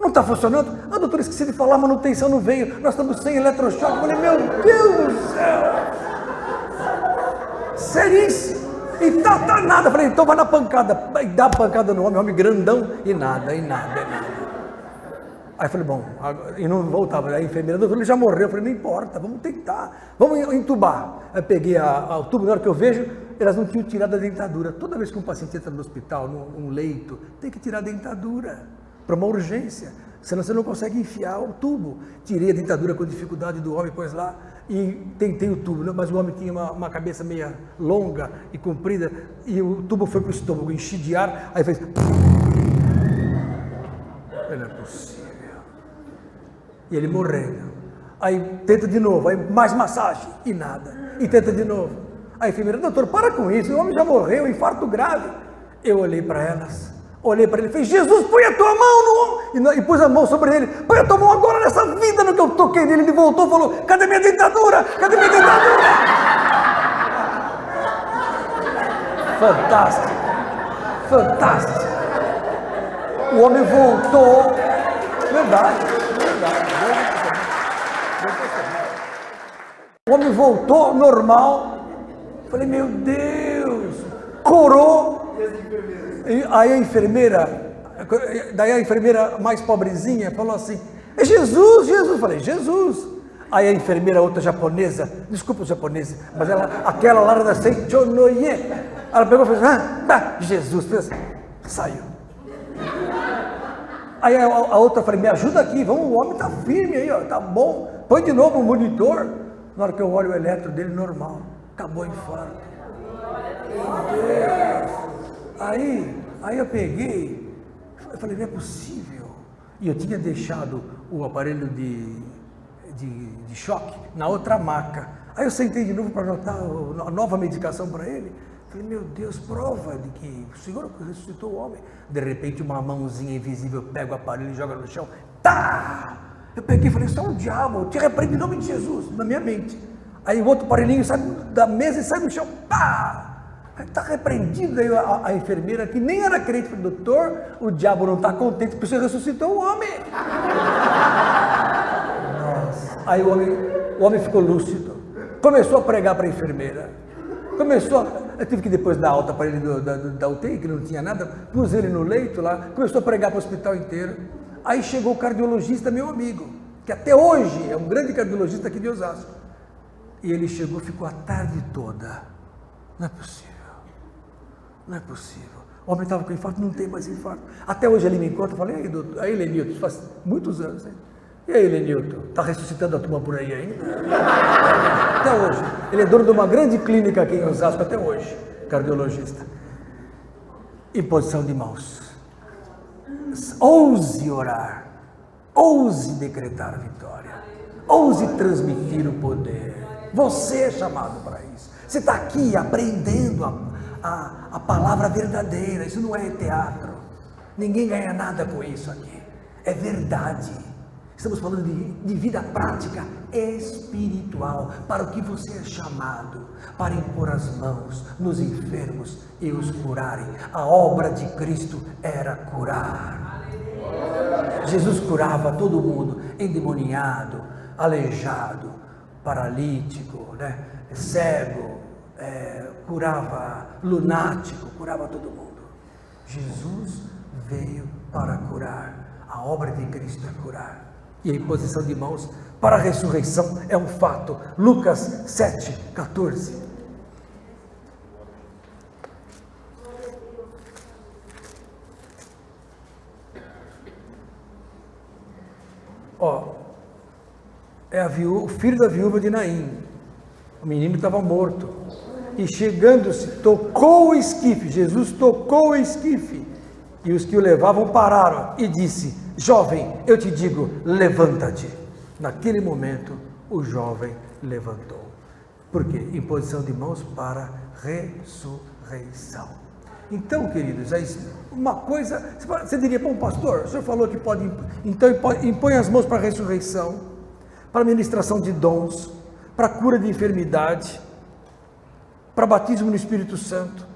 Não está funcionando? Doutor, esqueci de falar, a manutenção não veio, nós estamos sem eletrochoque. Eu falei, meu Deus do céu, seríssimo. E tá nada. Eu falei, então vai na pancada. Vai dar pancada no homem grandão, e nada. Aí eu falei, bom, e não voltava. Aí a enfermeira, doutor, ele já morreu. Eu falei, não importa, vamos tentar, vamos entubar. Aí peguei o tubo, na hora que eu vejo, elas não tinham tirado a dentadura. Toda vez que um paciente entra no hospital, num leito, tem que tirar a dentadura, para uma urgência, senão você não consegue enfiar o tubo. Tirei a dentadura com dificuldade do homem, pôs lá, e tentei o tubo, mas o homem tinha uma cabeça meio longa e comprida, e o tubo foi para o estômago, enchi de ar, aí fez... Não é possível. E ele morrendo. Aí tenta de novo, aí mais massagem, e nada. E tenta de novo. Aí a enfermeira, doutor, para com isso, o homem já morreu, infarto grave. Eu olhei para elas, olhei para ele e falei, Jesus, põe a tua mão no homem. E pus a mão sobre ele, põe a tua mão agora nessa vida, no que eu toquei nele. Ele voltou e falou, cadê minha dentadura? Cadê minha dentadura? Fantástico, fantástico. O homem voltou, verdade. O homem voltou normal. Falei, meu Deus, curou. E aí a enfermeira, daí a enfermeira mais pobrezinha falou assim, é Jesus, Jesus. Falei, Jesus. Aí a enfermeira, outra japonesa, desculpa o japonês, mas aquela lá da Seichonoye, ela pegou e fez, Jesus, fez assim, saiu. Aí a outra falei, me ajuda aqui, vamos, o homem está firme aí, ó, tá bom, põe de novo o monitor. Na hora que eu olho o eletro dele, normal, acabou o infarto. Meu Deus. Aí eu peguei, eu falei, não é possível. E eu tinha deixado o aparelho de choque na outra maca. Aí eu sentei de novo para anotar a nova medicação para ele. Falei, meu Deus, prova de que o Senhor ressuscitou o homem. De repente, uma mãozinha invisível pega o aparelho e joga no chão. Tá! Eu peguei e falei, isso é um diabo, eu te repreendo em nome de Jesus, na minha mente. Aí o outro aparelhinho sai da mesa e sai no chão. Pá! Está repreendido. Aí a enfermeira, que nem era crente, falou, doutor, o diabo não está contente porque você ressuscitou o homem. Nossa. Aí o homem ficou lúcido. Começou a pregar para a enfermeira. Eu tive que depois dar alta para ele da UTI, que não tinha nada, pus ele no leito lá, começou a pregar para o hospital inteiro. Aí chegou o cardiologista, meu amigo, que até hoje é um grande cardiologista aqui de Osasco. E ele chegou, ficou a tarde toda. Não é possível. Não é possível. O homem estava com infarto, não tem mais infarto. Até hoje ele me encontra, eu falei, aí, doutor, aí Lenilton, faz muitos anos, hein? E aí, Lenilton, está ressuscitando a turma por aí ainda? Até hoje. Ele é dono de uma grande clínica aqui em Osasco, até hoje, cardiologista. Imposição de mãos. Ouse orar, ouse decretar a vitória, ouse transmitir o poder. Você é chamado para isso. Você está aqui aprendendo a palavra verdadeira. Isso não é teatro. Ninguém ganha nada com isso aqui. É verdade. Estamos falando de vida prática espiritual, para o que você é chamado, para impor as mãos nos enfermos e os curarem. A obra de Cristo era curar. Jesus curava todo mundo, endemoniado, aleijado, paralítico, né? Cego, curava lunático, curava todo mundo. Jesus veio para curar. A obra de Cristo é curar. E a imposição de mãos para a ressurreição é um fato. Lucas 7:14. O filho da viúva de Naim. O menino estava morto. E chegando-se, tocou o esquife. Jesus tocou o esquife. E os que o levavam pararam e disse, jovem, eu te digo, levanta-te. Naquele momento, o jovem levantou. Por quê? Imposição de mãos para ressurreição. Então, queridos, uma coisa, você diria, bom pastor, o senhor falou que pode, então impõe as mãos para a ressurreição, para a ministração de dons, para a cura de enfermidade, para batismo no Espírito Santo,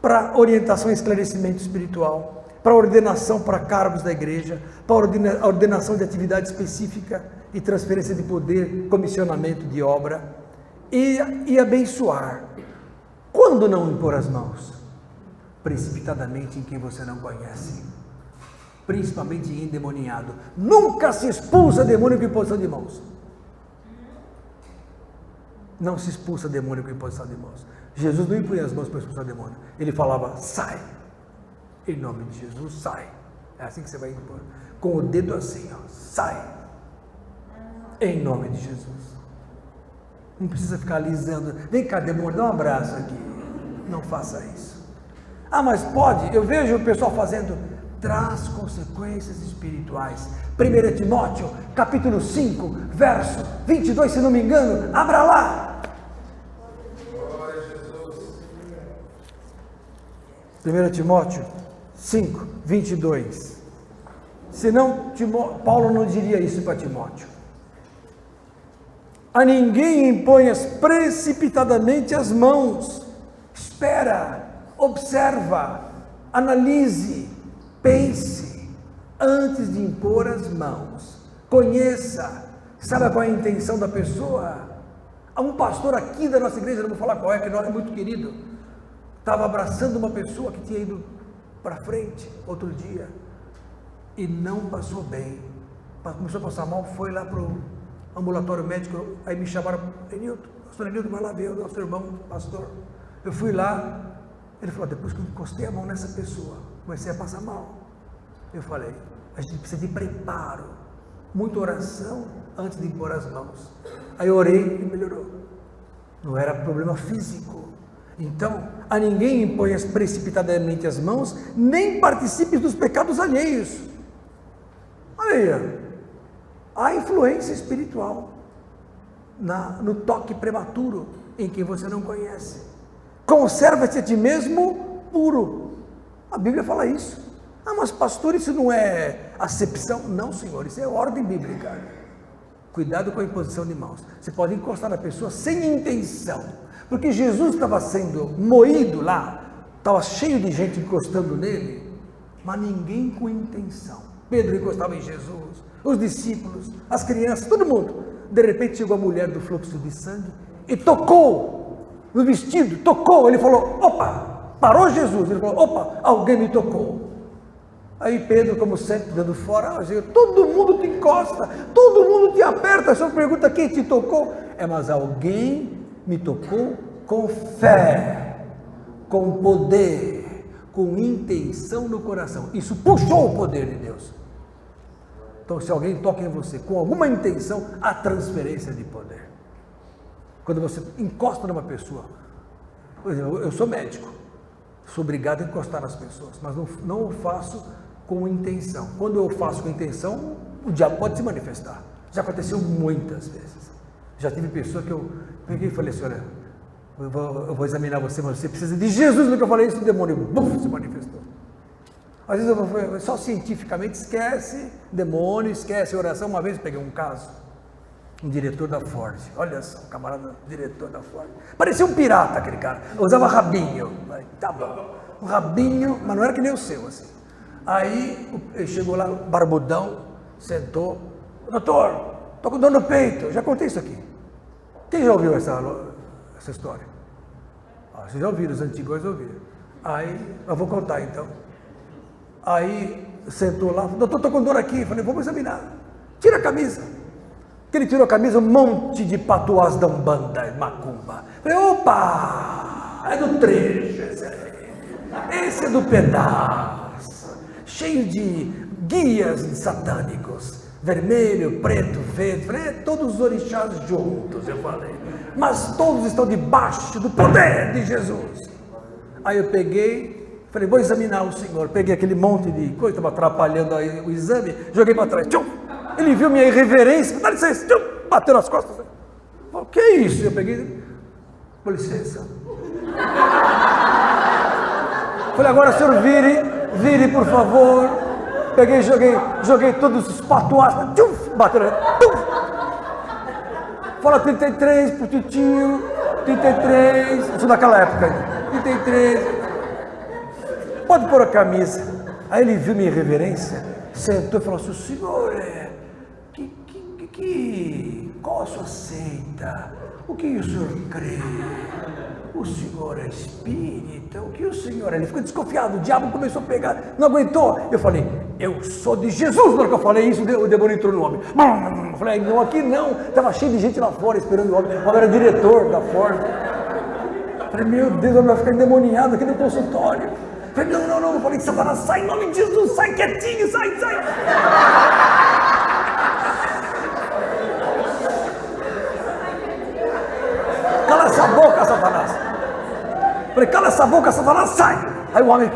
para orientação e esclarecimento espiritual, para ordenação para cargos da igreja, para ordenação de atividade específica e transferência de poder, comissionamento de obra e abençoar. Quando não impor as mãos? Precipitadamente em quem você não conhece. principalmente endemoniado. Nunca se expulsa demônio com imposição de mãos. Não se expulsa demônio com imposição de mãos. Jesus não impunha as mãos para expulsar demônio. Ele falava, sai. Em nome de Jesus, sai. É assim que você vai impor. Com o dedo assim, ó, sai. Em nome de Jesus. Não precisa ficar alisando. Vem cá, demônio, dá um abraço aqui. Não faça isso. Ah, mas pode? Eu vejo o pessoal fazendo. Traz consequências espirituais. 1 Timóteo, capítulo 5, verso 22, se não me engano. Abra lá. 1 Timóteo 5, 22. Senão, Paulo não diria isso para Timóteo. A ninguém imponhas precipitadamente as mãos. Espera, observa, analise, pense, antes de impor as mãos. Conheça, sabe qual é a intenção da pessoa? Há um pastor aqui da nossa igreja, não vou falar qual é, que é muito querido, estava abraçando uma pessoa que tinha ido para frente outro dia e não passou bem, começou a passar mal, foi lá para o ambulatório médico, aí me chamaram, pastor Enilton, vai lá ver o nosso irmão, pastor. Eu fui lá, ele falou, depois que eu encostei a mão nessa pessoa, comecei a passar mal. Eu falei, a gente precisa de preparo, muita oração antes de impor as mãos. Aí eu orei e melhorou. Não era problema físico. Então, a ninguém imponhas precipitadamente as mãos, nem participes dos pecados alheios. Olha aí, há influência espiritual no toque prematuro em quem você não conhece. Conserva-te a ti mesmo puro. A Bíblia fala isso. Ah, mas pastor, isso não é acepção? Não, senhor, isso é ordem bíblica. Cuidado com a imposição de mãos. Você pode encostar na pessoa sem intenção, porque Jesus estava sendo moído lá, estava cheio de gente encostando nele, mas ninguém com intenção. Pedro encostava em Jesus, os discípulos, as crianças, todo mundo. De repente chegou a mulher do fluxo de sangue e tocou no vestido, tocou. Ele falou, opa, parou Jesus. Ele falou, opa, alguém me tocou. Aí Pedro, como sempre, dando fora, todo mundo te encosta, todo mundo te aperta. A senhora pergunta quem te tocou? Mas alguém me tocou com fé, com poder, com intenção no coração. Isso puxou o poder de Deus. Então, se alguém toca em você com alguma intenção, há transferência de poder. Quando você encosta numa pessoa, por exemplo, eu sou médico, sou obrigado a encostar nas pessoas, mas não o faço com intenção. Quando eu faço com intenção, o diabo pode se manifestar. Já aconteceu muitas vezes. Já tive pessoa que eu peguei e falei assim, olha, eu vou examinar você, mas você precisa de Jesus. No que eu falei isso, o demônio buf, se manifestou. Às vezes eu vou, só cientificamente esquece demônio, esquece oração. Uma vez eu peguei um caso, um diretor da Ford, olha só, um camarada, diretor da Ford, parecia um pirata aquele cara, usava rabinho, tá bom, um rabinho, mas não era que nem o seu, assim. Aí ele chegou lá, barbudão, sentou, doutor, tô com dor no peito, eu já contei isso aqui. Quem já ouviu essa história? Vocês já ouviram, os antigos ouviram. Aí, eu vou contar então. Aí sentou lá, doutor, tô com dor aqui. Falei, vamos examinar. Tira a camisa. Que ele tirou a camisa, um monte de patuás da Umbanda, macumba. Falei, opa, é do trecho esse aí. Esse é do pedaço. Cheio de guias satânicos. Vermelho, preto, verde. Falei, todos os orixás juntos, eu falei. Mas todos estão debaixo do poder de Jesus. Aí eu peguei. Falei, vou examinar o senhor. Peguei aquele monte de coisa, estava atrapalhando aí o exame, joguei para trás. Tchum! Ele viu minha irreverência, dá licença, tchum! Bateu nas costas. Falei, que é isso? Eu peguei, com licença. Falei, agora senhor vire por favor. Peguei, joguei todos os patuás, tchum! Bateu na tchum! Fala 33 pro titio, 33, isso daquela época aí, 33. Pode pôr a camisa. Aí ele viu minha irreverência, sentou e falou assim, senhor, qual a sua seita? O que o senhor crê? o senhor é espírita, o que o senhor é? Ele ficou desconfiado, o diabo começou a pegar, não aguentou. Eu falei, eu sou de Jesus. Na hora que eu falei isso, o demônio entrou no homem. Eu falei, não, aqui não. Estava cheio de gente lá fora esperando o homem. O homem era diretor da Ford. Eu falei, meu Deus, o homem vai ficar endemoniado aqui no consultório. Eu falei, não. Eu falei, Satanás, sai em nome de Jesus, sai quietinho, sai. Cala essa boca, Satanás. Eu falei, cala essa boca, Satanás, sai. Aí o homem...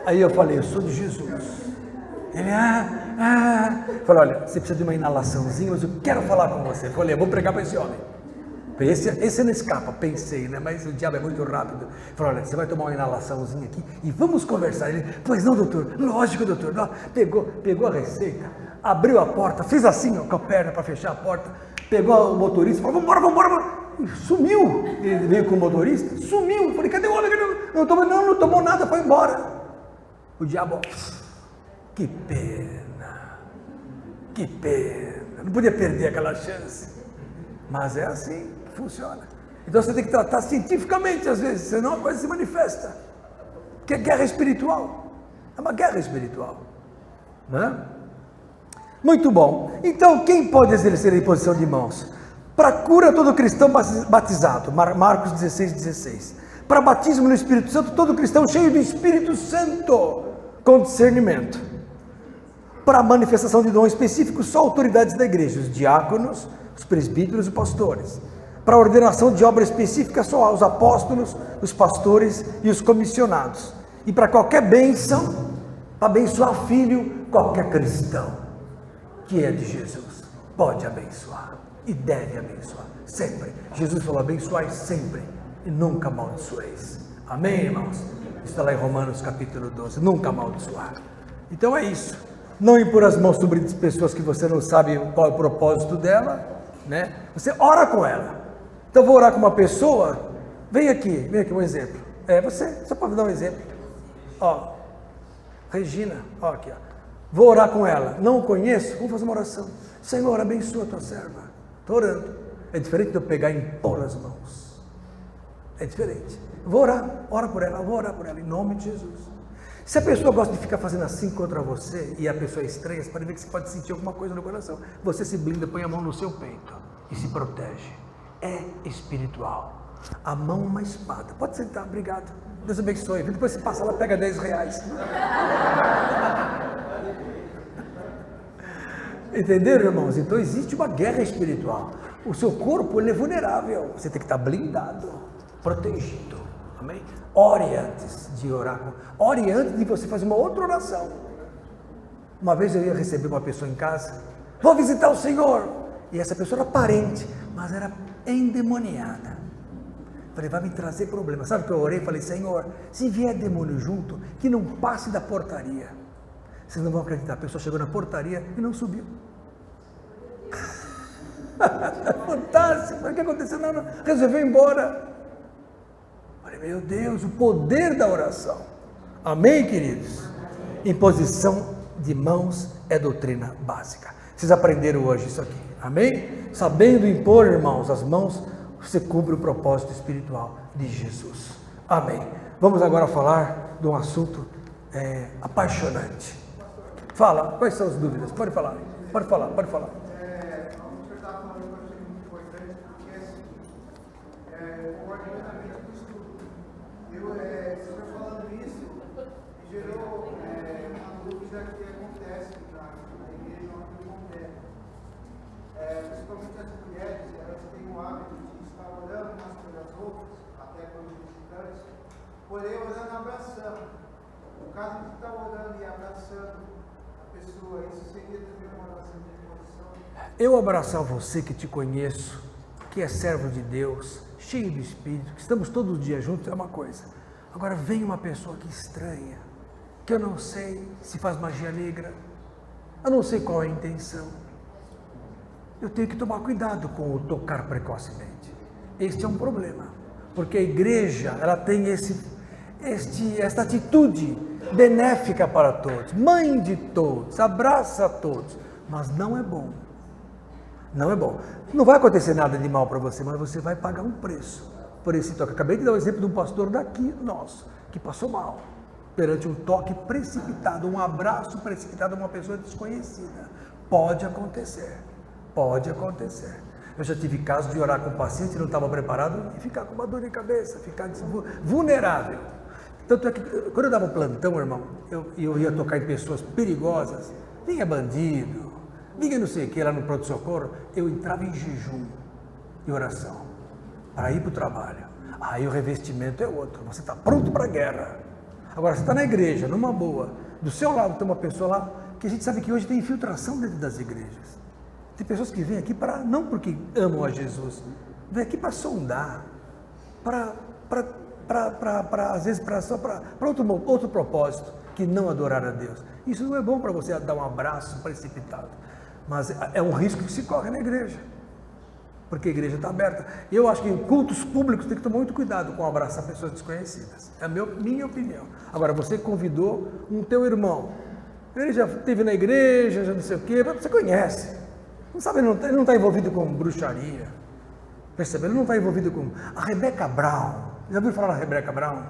Aí eu falei, eu sou de Jesus. Ele, Eu falei, olha, você precisa de uma inalaçãozinha, mas eu quero falar com você. Eu falei, eu vou pregar para esse homem. Esse não escapa, pensei, né? Mas o diabo é muito rápido. Eu falei, olha, você vai tomar uma inalaçãozinha aqui e vamos conversar. Ele, pois não, doutor. Lógico, doutor. Não. Pegou a receita, abriu a porta, fez assim ó, com a perna para fechar a porta, pegou o motorista, falou, vambora. Sumiu. Ele veio com o motorista, sumiu. Eu falei, cadê o homem? Não tomou nada, foi embora. O diabo, que pena. Não podia perder aquela chance. Mas é assim que funciona. Então você tem que tratar cientificamente às vezes, senão a coisa se manifesta. Que é guerra espiritual. É uma guerra espiritual. Né? Muito bom. Então, quem pode exercer a imposição de mãos? Para cura, todo cristão batizado. Marcos 16:16. Para batismo no Espírito Santo, todo cristão cheio do Espírito Santo, com discernimento. Para manifestação de dom específico, só autoridades da igreja, os diáconos, os presbíteros e pastores. Para ordenação de obra específica, só os apóstolos, os pastores e os comissionados. E para qualquer bênção, para abençoar filho, qualquer cristão que é de Jesus pode abençoar e deve abençoar sempre. Jesus falou, abençoai sempre e nunca amaldiçoeis. Amém, irmãos? Isso está lá em Romanos capítulo 12, nunca amaldiçoar. Então é isso. Não impor as mãos sobre pessoas que você não sabe qual é o propósito dela, né? Você ora com ela. Então eu vou orar com uma pessoa, vem aqui um exemplo. Você pode dar um exemplo. Ó, Regina, ó aqui, ó. Vou orar com ela, não conheço, vamos fazer uma oração. Senhor, abençoa a tua serva. Estou orando. É diferente de eu pegar e impor as mãos. É diferente. Vou orar, ora por ela, vou orar por ela, em nome de Jesus. Se a pessoa gosta de ficar fazendo assim contra você, e a pessoa é estranha, você pode ver que você pode sentir alguma coisa no coração. Você se blinda, põe a mão no seu peito e se protege. É espiritual. A mão é uma espada. Pode sentar, obrigado. Deus abençoe. Depois você passa lá, pega R$10. Entenderam, irmãos? Então existe uma guerra espiritual. O seu corpo ele é vulnerável. Você tem que estar blindado, protegido. Amém? Ore antes de orar. Ore antes de você fazer uma outra oração. Uma vez eu ia receber uma pessoa em casa. Vou visitar o Senhor. E essa pessoa era parente, mas era endemoniada. Falei, vai me trazer problema. Sabe o que eu orei? Falei, Senhor, se vier demônio junto, que não passe da portaria. Vocês não vão acreditar. A pessoa chegou na portaria e não subiu. Fantástico. O que aconteceu? Não. Resolveu ir embora. Falei, meu Deus, o poder da oração. Amém, queridos? Imposição de mãos é doutrina básica. Vocês aprenderam hoje isso aqui. Amém? Sabendo impor, irmãos, as mãos, você cumpre o propósito espiritual de Jesus. Amém. Vamos agora falar de um assunto apaixonante. Fala, quais são as dúvidas? Pode falar. Onde você estava falando, eu achei muito importante, porque assim, concordo plenamente com isso tudo. Você foi falando isso, gerou uma dúvida que acontece na igreja, onde acontece. Principalmente as mulheres, elas têm o hábito de estar orando umas pelas outras, até pelos visitantes, porém orando abraçando. No caso de estar orando e abraçando a pessoa, isso seria também uma oração de imposição? Eu abraçar você que te conheço, que é servo de Deus, cheio do Espírito, que estamos todos os dias juntos, é uma coisa. Agora vem uma pessoa que estranha, que eu não sei se faz magia negra, eu não sei qual é a intenção. Eu tenho que tomar cuidado com o tocar precocemente. Este é um problema, porque a igreja ela tem esta atitude benéfica para todos, mãe de todos, abraça a todos, mas não é bom. Não é bom. Não vai acontecer nada de mal para você, mas você vai pagar um preço. por esse toque. Acabei de dar o exemplo de um pastor daqui, nosso, que passou mal perante um toque precipitado, um abraço precipitado a uma pessoa desconhecida. Pode acontecer, pode acontecer. Eu já tive casos de orar com o paciente, não estava preparado, e ficar com uma dor de cabeça, ficar vulnerável. Tanto é que, quando eu dava plantão, irmão, eu ia tocar em pessoas perigosas, vinha bandido, vinha não sei o que lá no pronto-socorro, eu entrava em jejum e oração, para ir para o trabalho. Aí o revestimento é outro, você está pronto para a guerra. Agora, você está na igreja, numa boa, do seu lado tem uma pessoa lá, que a gente sabe que hoje tem infiltração dentro das igrejas. Tem pessoas que vêm aqui não porque amam a Jesus, vêm aqui para sondar, às vezes para outro propósito, que não adorar a Deus. Isso não é bom para você dar um abraço precipitado, mas é um risco que se corre na igreja, porque a igreja está aberta. Eu acho que em cultos públicos tem que tomar muito cuidado com abraçar pessoas desconhecidas, é a minha opinião. Agora, você convidou um teu irmão, ele já esteve na igreja, já não sei o quê, você conhece, não sabe, ele não está envolvido com bruxaria, percebe? Ele não está envolvido com... A Rebecca Brown, já ouviu falar da Rebecca Brown?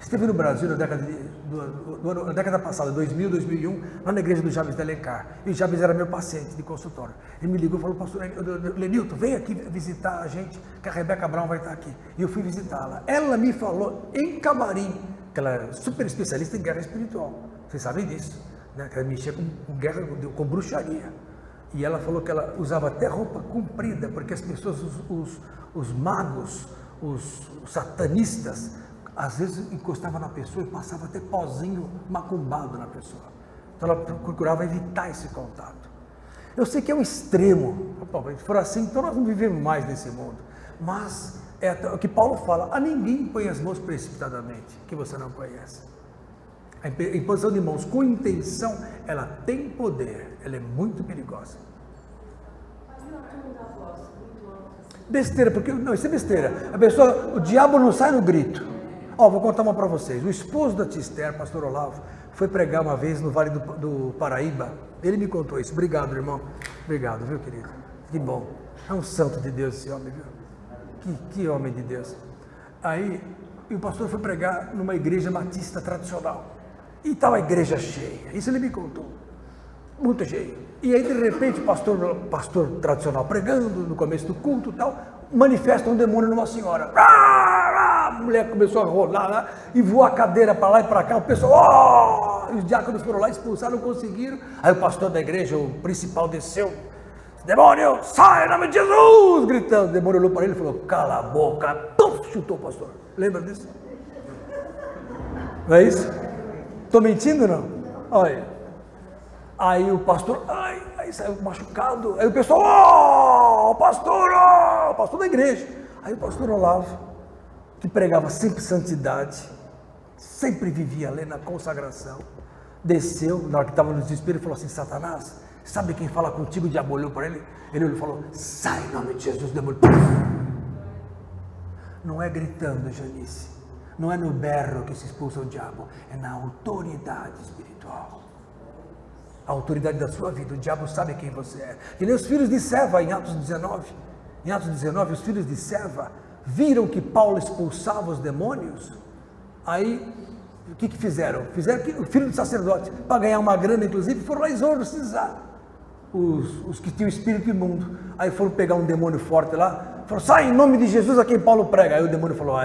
Esteve no Brasil na década passada, 2000, 2001, lá na igreja do Jabes de Alencar. E o Jabes era meu paciente de consultório. Ele me ligou e falou: pastor Lenilton, vem aqui visitar a gente, que a Rebecca Brown vai estar aqui. E eu fui visitá-la. Ela me falou em camarim, que ela é super especialista em guerra espiritual. Vocês sabem disso, né? Que ela mexia com bruxaria. E ela falou que ela usava até roupa comprida, porque as pessoas, os magos, os satanistas, às vezes encostava na pessoa e passava até pozinho macumbado na pessoa. Então ela procurava evitar esse contato. Eu sei que é um extremo, se for assim, então nós não vivemos mais nesse mundo. Mas é o que Paulo fala: a ninguém põe as mãos precipitadamente, que você não conhece. A imposição de mãos com intenção, ela tem poder, ela é muito perigosa. Besteira, porque não, isso é besteira. O diabo não sai no grito. Vou contar uma para vocês. O esposo da tia Esther, pastor Olavo, foi pregar uma vez no Vale do Paraíba. Ele me contou isso. Obrigado, irmão. Obrigado, viu, querido? Que bom. É um santo de Deus esse homem, viu? Que homem de Deus. Aí, o pastor foi pregar numa igreja batista tradicional. E estava a igreja cheia. Isso ele me contou. Muito cheia. E aí, de repente, o pastor tradicional pregando no começo do culto e tal, manifesta um demônio numa senhora. A mulher começou a rolar lá e voou a cadeira para lá e para cá. O pessoal, os diáconos foram lá, expulsaram, não conseguiram. Aí o pastor da igreja, o principal, desceu. Demônio, sai em nome de Jesus! Gritando. O demônio olhou para ele e falou: cala a boca. Pum, chutou o pastor. Lembra disso? Não é isso? Estou mentindo, não? Olha. Aí o pastor, aí saiu machucado. Aí o pessoal, o pastor da igreja. Aí o pastor Olavo, que pregava sempre santidade, sempre vivia ali na consagração, desceu, na hora que estava no desespero, e falou assim: Satanás, sabe quem fala contigo? O diabo olhou para ele, ele falou: sai em nome de Jesus, demônio. Não é gritando, Janice, não é no berro que se expulsa o diabo, é na autoridade espiritual. A autoridade da sua vida, o diabo sabe quem você é. Que nem os filhos de Seva em Atos 19. Em Atos 19, os filhos de Seva viram que Paulo expulsava os demônios. Aí, o que fizeram? Fizeram que o filho do sacerdote, para ganhar uma grana, inclusive, foram lá exorcizar os que tinham espírito imundo. Aí foram pegar um demônio forte lá, falaram: sai em nome de Jesus a quem Paulo prega. Aí o demônio falou: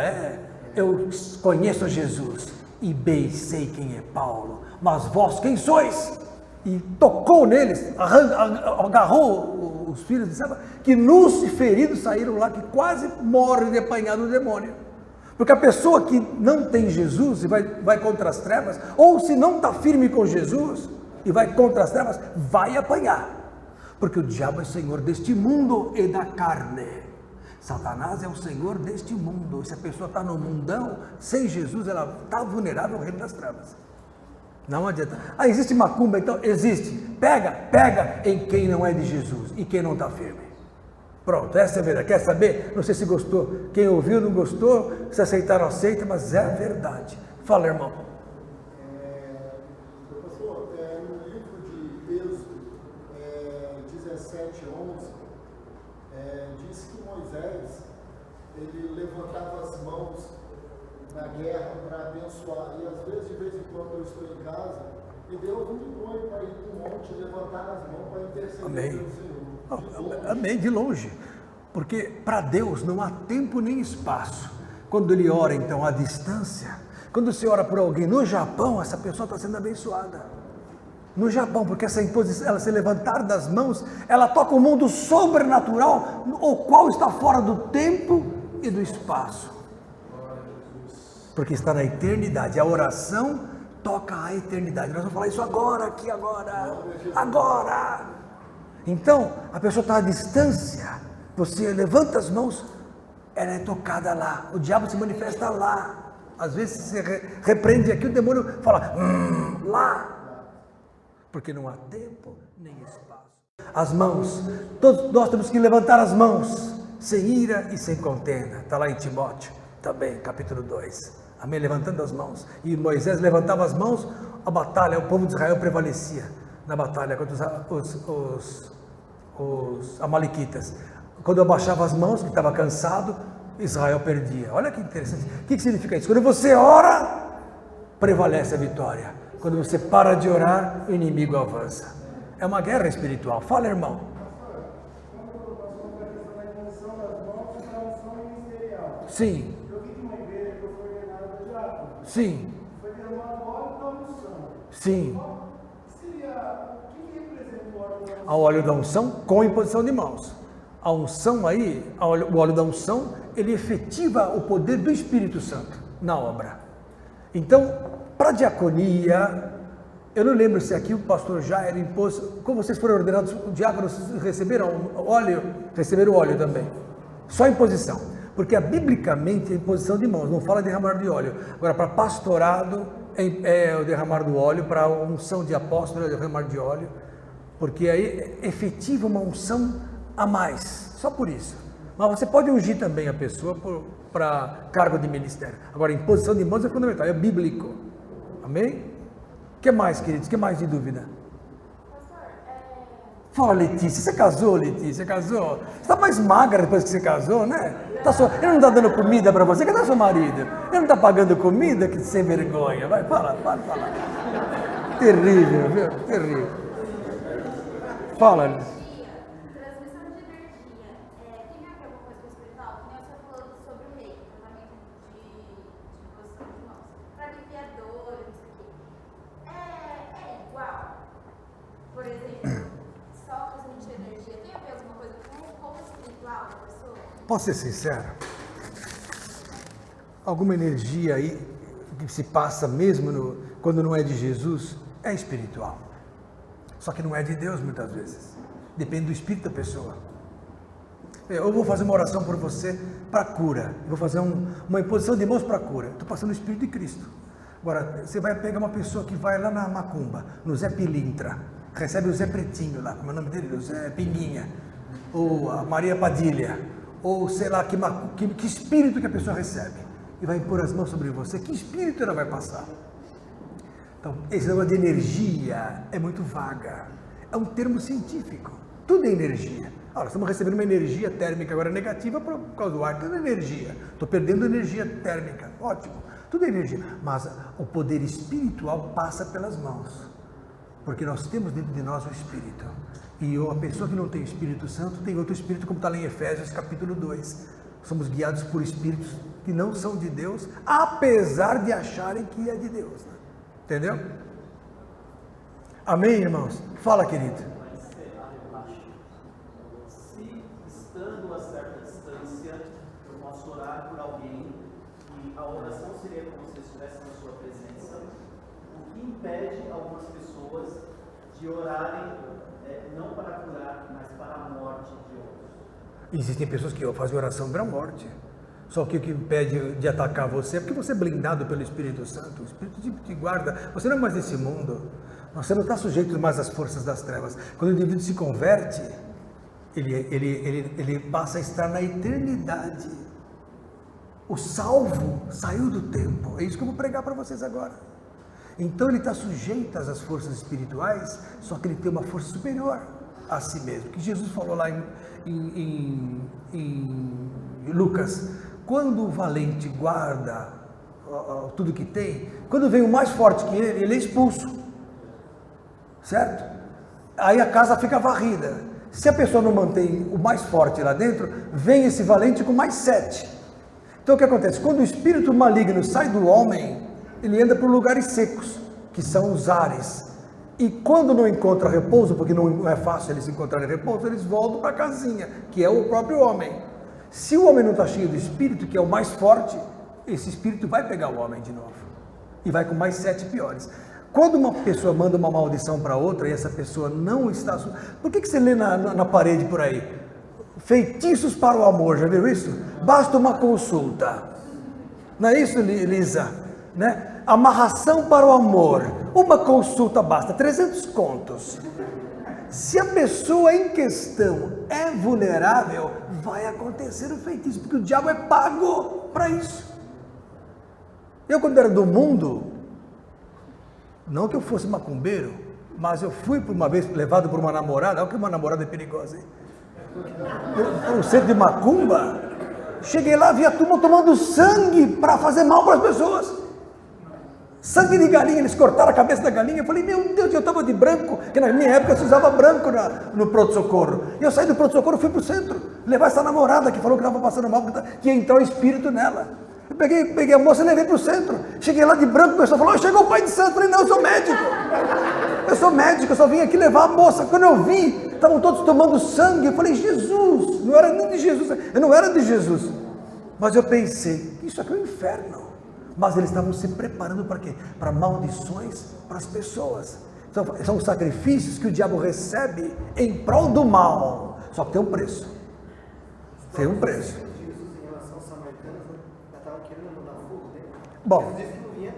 eu conheço Jesus e bem sei quem é Paulo, mas vós quem sois? E tocou neles, agarrou os filhos de Seva, que nus e feridos saíram lá, que quase morrem de apanhar do demônio. Porque a pessoa que não tem Jesus e vai contra as trevas, ou se não está firme com Jesus e vai contra as trevas, vai apanhar. Porque o diabo é senhor deste mundo e da carne. Satanás é o senhor deste mundo. Se a pessoa está no mundão, sem Jesus, ela está vulnerável ao reino das trevas. Não adianta. Existe macumba, então? Existe. Pega em quem não é de Jesus e quem não está firme. Pronto, essa é a verdade. Quer saber? Não sei se gostou. Quem ouviu não gostou, se aceitaram, aceita, mas é a verdade. Fala, irmão. Professor, no livro de Êxodo 17:11, diz que Moisés ele levantava as mãos na guerra para abençoar. E às vezes, de vez em quando, eu estou em casa e Deus me põe para ir para um monte, levantar as mãos para interceder pelo Senhor. Amém, de longe. Porque para Deus não há tempo nem espaço. Quando Ele ora, então, à distância, quando você ora por alguém no Japão, essa pessoa está sendo abençoada. No Japão, porque essa imposição, ela se levantar das mãos, ela toca o mundo sobrenatural, o qual está fora do tempo e do espaço. Porque está na eternidade. A oração toca a eternidade. Nós vamos falar isso agora, aqui, agora. Agora! Então, a pessoa está à distância, você levanta as mãos, ela é tocada lá. O diabo se manifesta lá. Às vezes você repreende aqui, o demônio fala, lá. Porque não há tempo nem espaço. As mãos, todos nós temos que levantar as mãos, sem ira e sem contenda. Está lá em Timóteo, também, capítulo 2. Amém? Levantando as mãos. E Moisés levantava as mãos, a batalha, o povo de Israel prevalecia na batalha contra os amalequitas. Quando eu abaixava as mãos, que estava cansado, Israel perdia. Olha que interessante. O que significa isso? Quando você ora, prevalece a vitória. Quando você para de orar, o inimigo avança. É uma guerra espiritual. Fala, irmão. Sim. Sim. Sim. A óleo da unção com imposição de mãos. A unção aí, o óleo da unção, ele efetiva o poder do Espírito Santo na obra. Então, para a diaconia, eu não lembro se aqui o pastor Jair impôs, como vocês foram ordenados diáconos, receberam óleo também. Só imposição. Porque biblicamente é imposição de mãos, não fala derramar de óleo. Agora, para pastorado é o derramar do óleo, para unção de apóstolo é o derramar de óleo, porque aí é efetiva uma unção a mais, só por isso. Mas você pode ungir também a pessoa para cargo de ministério. Agora, imposição de mãos é fundamental, é bíblico. Amém? O que mais, queridos? O que mais de dúvida? Fala, Letícia, você casou, Letícia? Casou? Você está mais magra depois que você casou, né? Ele não está dando comida para você? Cadê seu marido? Ele não está pagando comida? Que sem vergonha. Vai, fala. Terrível, viu? Terrível. Fala, Letícia. Transmissão de energia. Tem a ver alguma coisa com o espiritual? Como você falou sobre o reiki, tratamento de posição de mãos. Para aliviar dor, não sei o quê. É igual? Por exemplo, só transmitir energia. Tem a ver alguma coisa com o espiritual da pessoa? Posso ser sincero? Alguma energia aí que se passa mesmo quando não é de Jesus é espiritual. Só que não é de Deus muitas vezes. Depende do espírito da pessoa. Eu vou fazer uma oração por você para cura. Eu vou fazer uma imposição de mãos para cura. Estou passando o Espírito de Cristo. Agora, você vai pegar uma pessoa que vai lá na Macumba, no Zé Pilintra, recebe o Zé Pretinho lá, como é o nome dele? O Zé Pinguinha, ou a Maria Padilha, ou sei lá, que espírito que a pessoa recebe. E vai impor as mãos sobre você. Que espírito ela vai passar? Então, esse negócio de energia é muito vaga. É um termo científico. Tudo é energia. Olha, estamos recebendo uma energia térmica agora negativa por causa do ar. Tudo é energia. Estou perdendo energia térmica. Ótimo. Tudo é energia. Mas o poder espiritual passa pelas mãos. Porque nós temos dentro de nós o Espírito. E a pessoa que não tem o Espírito Santo tem outro Espírito, como está lá em Efésios capítulo 2. Somos guiados por espíritos que não são de Deus, apesar de acharem que é de Deus. Né? Entendeu? Amém, irmãos? Fala, querido. Se estando a certa distância, eu posso orar por alguém e a oração seria como se estivesse na sua presença, o que impede algumas pessoas de orarem não para curar, mas para a morte de outros? Existem pessoas que fazem oração para a morte. Só que o que impede de atacar você é porque você é blindado pelo Espírito Santo. O Espírito te guarda. Você não é mais desse mundo. Você não está sujeito mais às forças das trevas. Quando o indivíduo se converte, ele passa a estar na eternidade. O salvo saiu do tempo. É isso que eu vou pregar para vocês agora. Então ele está sujeito às forças espirituais, só que ele tem uma força superior a si mesmo. Que Jesus falou lá em Lucas, quando o valente guarda tudo que tem, quando vem o mais forte que ele é expulso, certo? Aí a casa fica varrida. Se a pessoa não mantém o mais forte lá dentro, vem esse valente com mais 7. Então o que acontece? Quando o espírito maligno sai do homem, ele anda por lugares secos, que são os ares. E quando não encontra repouso, porque não é fácil eles encontrarem repouso, eles voltam para a casinha, que é o próprio homem. Se o homem não está cheio do espírito, que é o mais forte, esse espírito vai pegar o homem de novo. E vai com mais 7 piores. Quando uma pessoa manda uma maldição para outra e essa pessoa não está... Por que você lê na parede por aí? Feitiços para o amor, já viu isso? Basta uma consulta. Não é isso, Lisa? Né? Amarração para o amor. Uma consulta basta, 300 contos. Se a pessoa em questão é vulnerável, vai acontecer o feitiço, porque o diabo é pago para isso. Eu, quando era do mundo, não que eu fosse macumbeiro, mas eu fui por uma vez levado por uma namorada. Olha que uma namorada é perigosa, hein? No centro de macumba, cheguei lá, vi a turma tomando sangue para fazer mal para as pessoas. Sangue de galinha, eles cortaram a cabeça da galinha. Eu falei, meu Deus, eu estava de branco, que na minha época se usava branco no pronto-socorro. E eu saí do pronto-socorro e fui para o centro, levar essa namorada que falou que estava passando mal, que ia entrar o espírito nela. Eu peguei a moça e levei para o centro. Cheguei lá de branco, o pessoal falou, chegou o pai de santo. Eu falei, não, eu sou médico. Eu sou médico, eu só vim aqui levar a moça. Quando eu vi, estavam todos tomando sangue. Eu falei, Jesus, não era nem de Jesus. Eu não era de Jesus. Mas eu pensei, isso aqui é o inferno. Mas eles estavam se preparando para quê? Para maldições para as pessoas. São sacrifícios que o diabo recebe em prol do mal. Só que tem um preço. Tem um preço. Bom,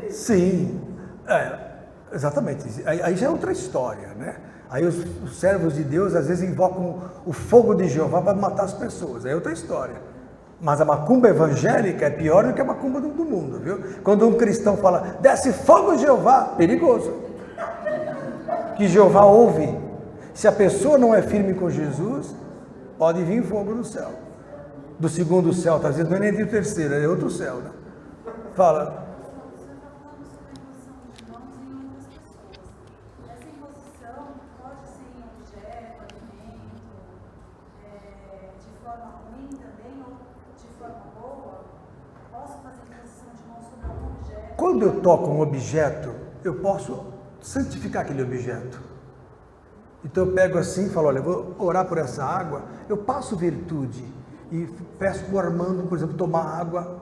sim, exatamente. Aí já é outra história, né? Aí os servos de Deus às vezes invocam o fogo de Jeová para matar as pessoas. Aí é outra história. Mas a macumba evangélica é pior do que a macumba do mundo, viu? Quando um cristão fala, desce fogo Jeová, perigoso. Que Jeová ouve. Se a pessoa não é firme com Jesus, pode vir fogo do céu. Do segundo céu, tá dizendo, não é nem do terceiro, é outro céu, né? Fala. Quando eu toco um objeto, eu posso santificar aquele objeto. Então eu pego assim e falo, olha, eu vou orar por essa água, eu passo virtude e peço para o Armando, por exemplo, tomar água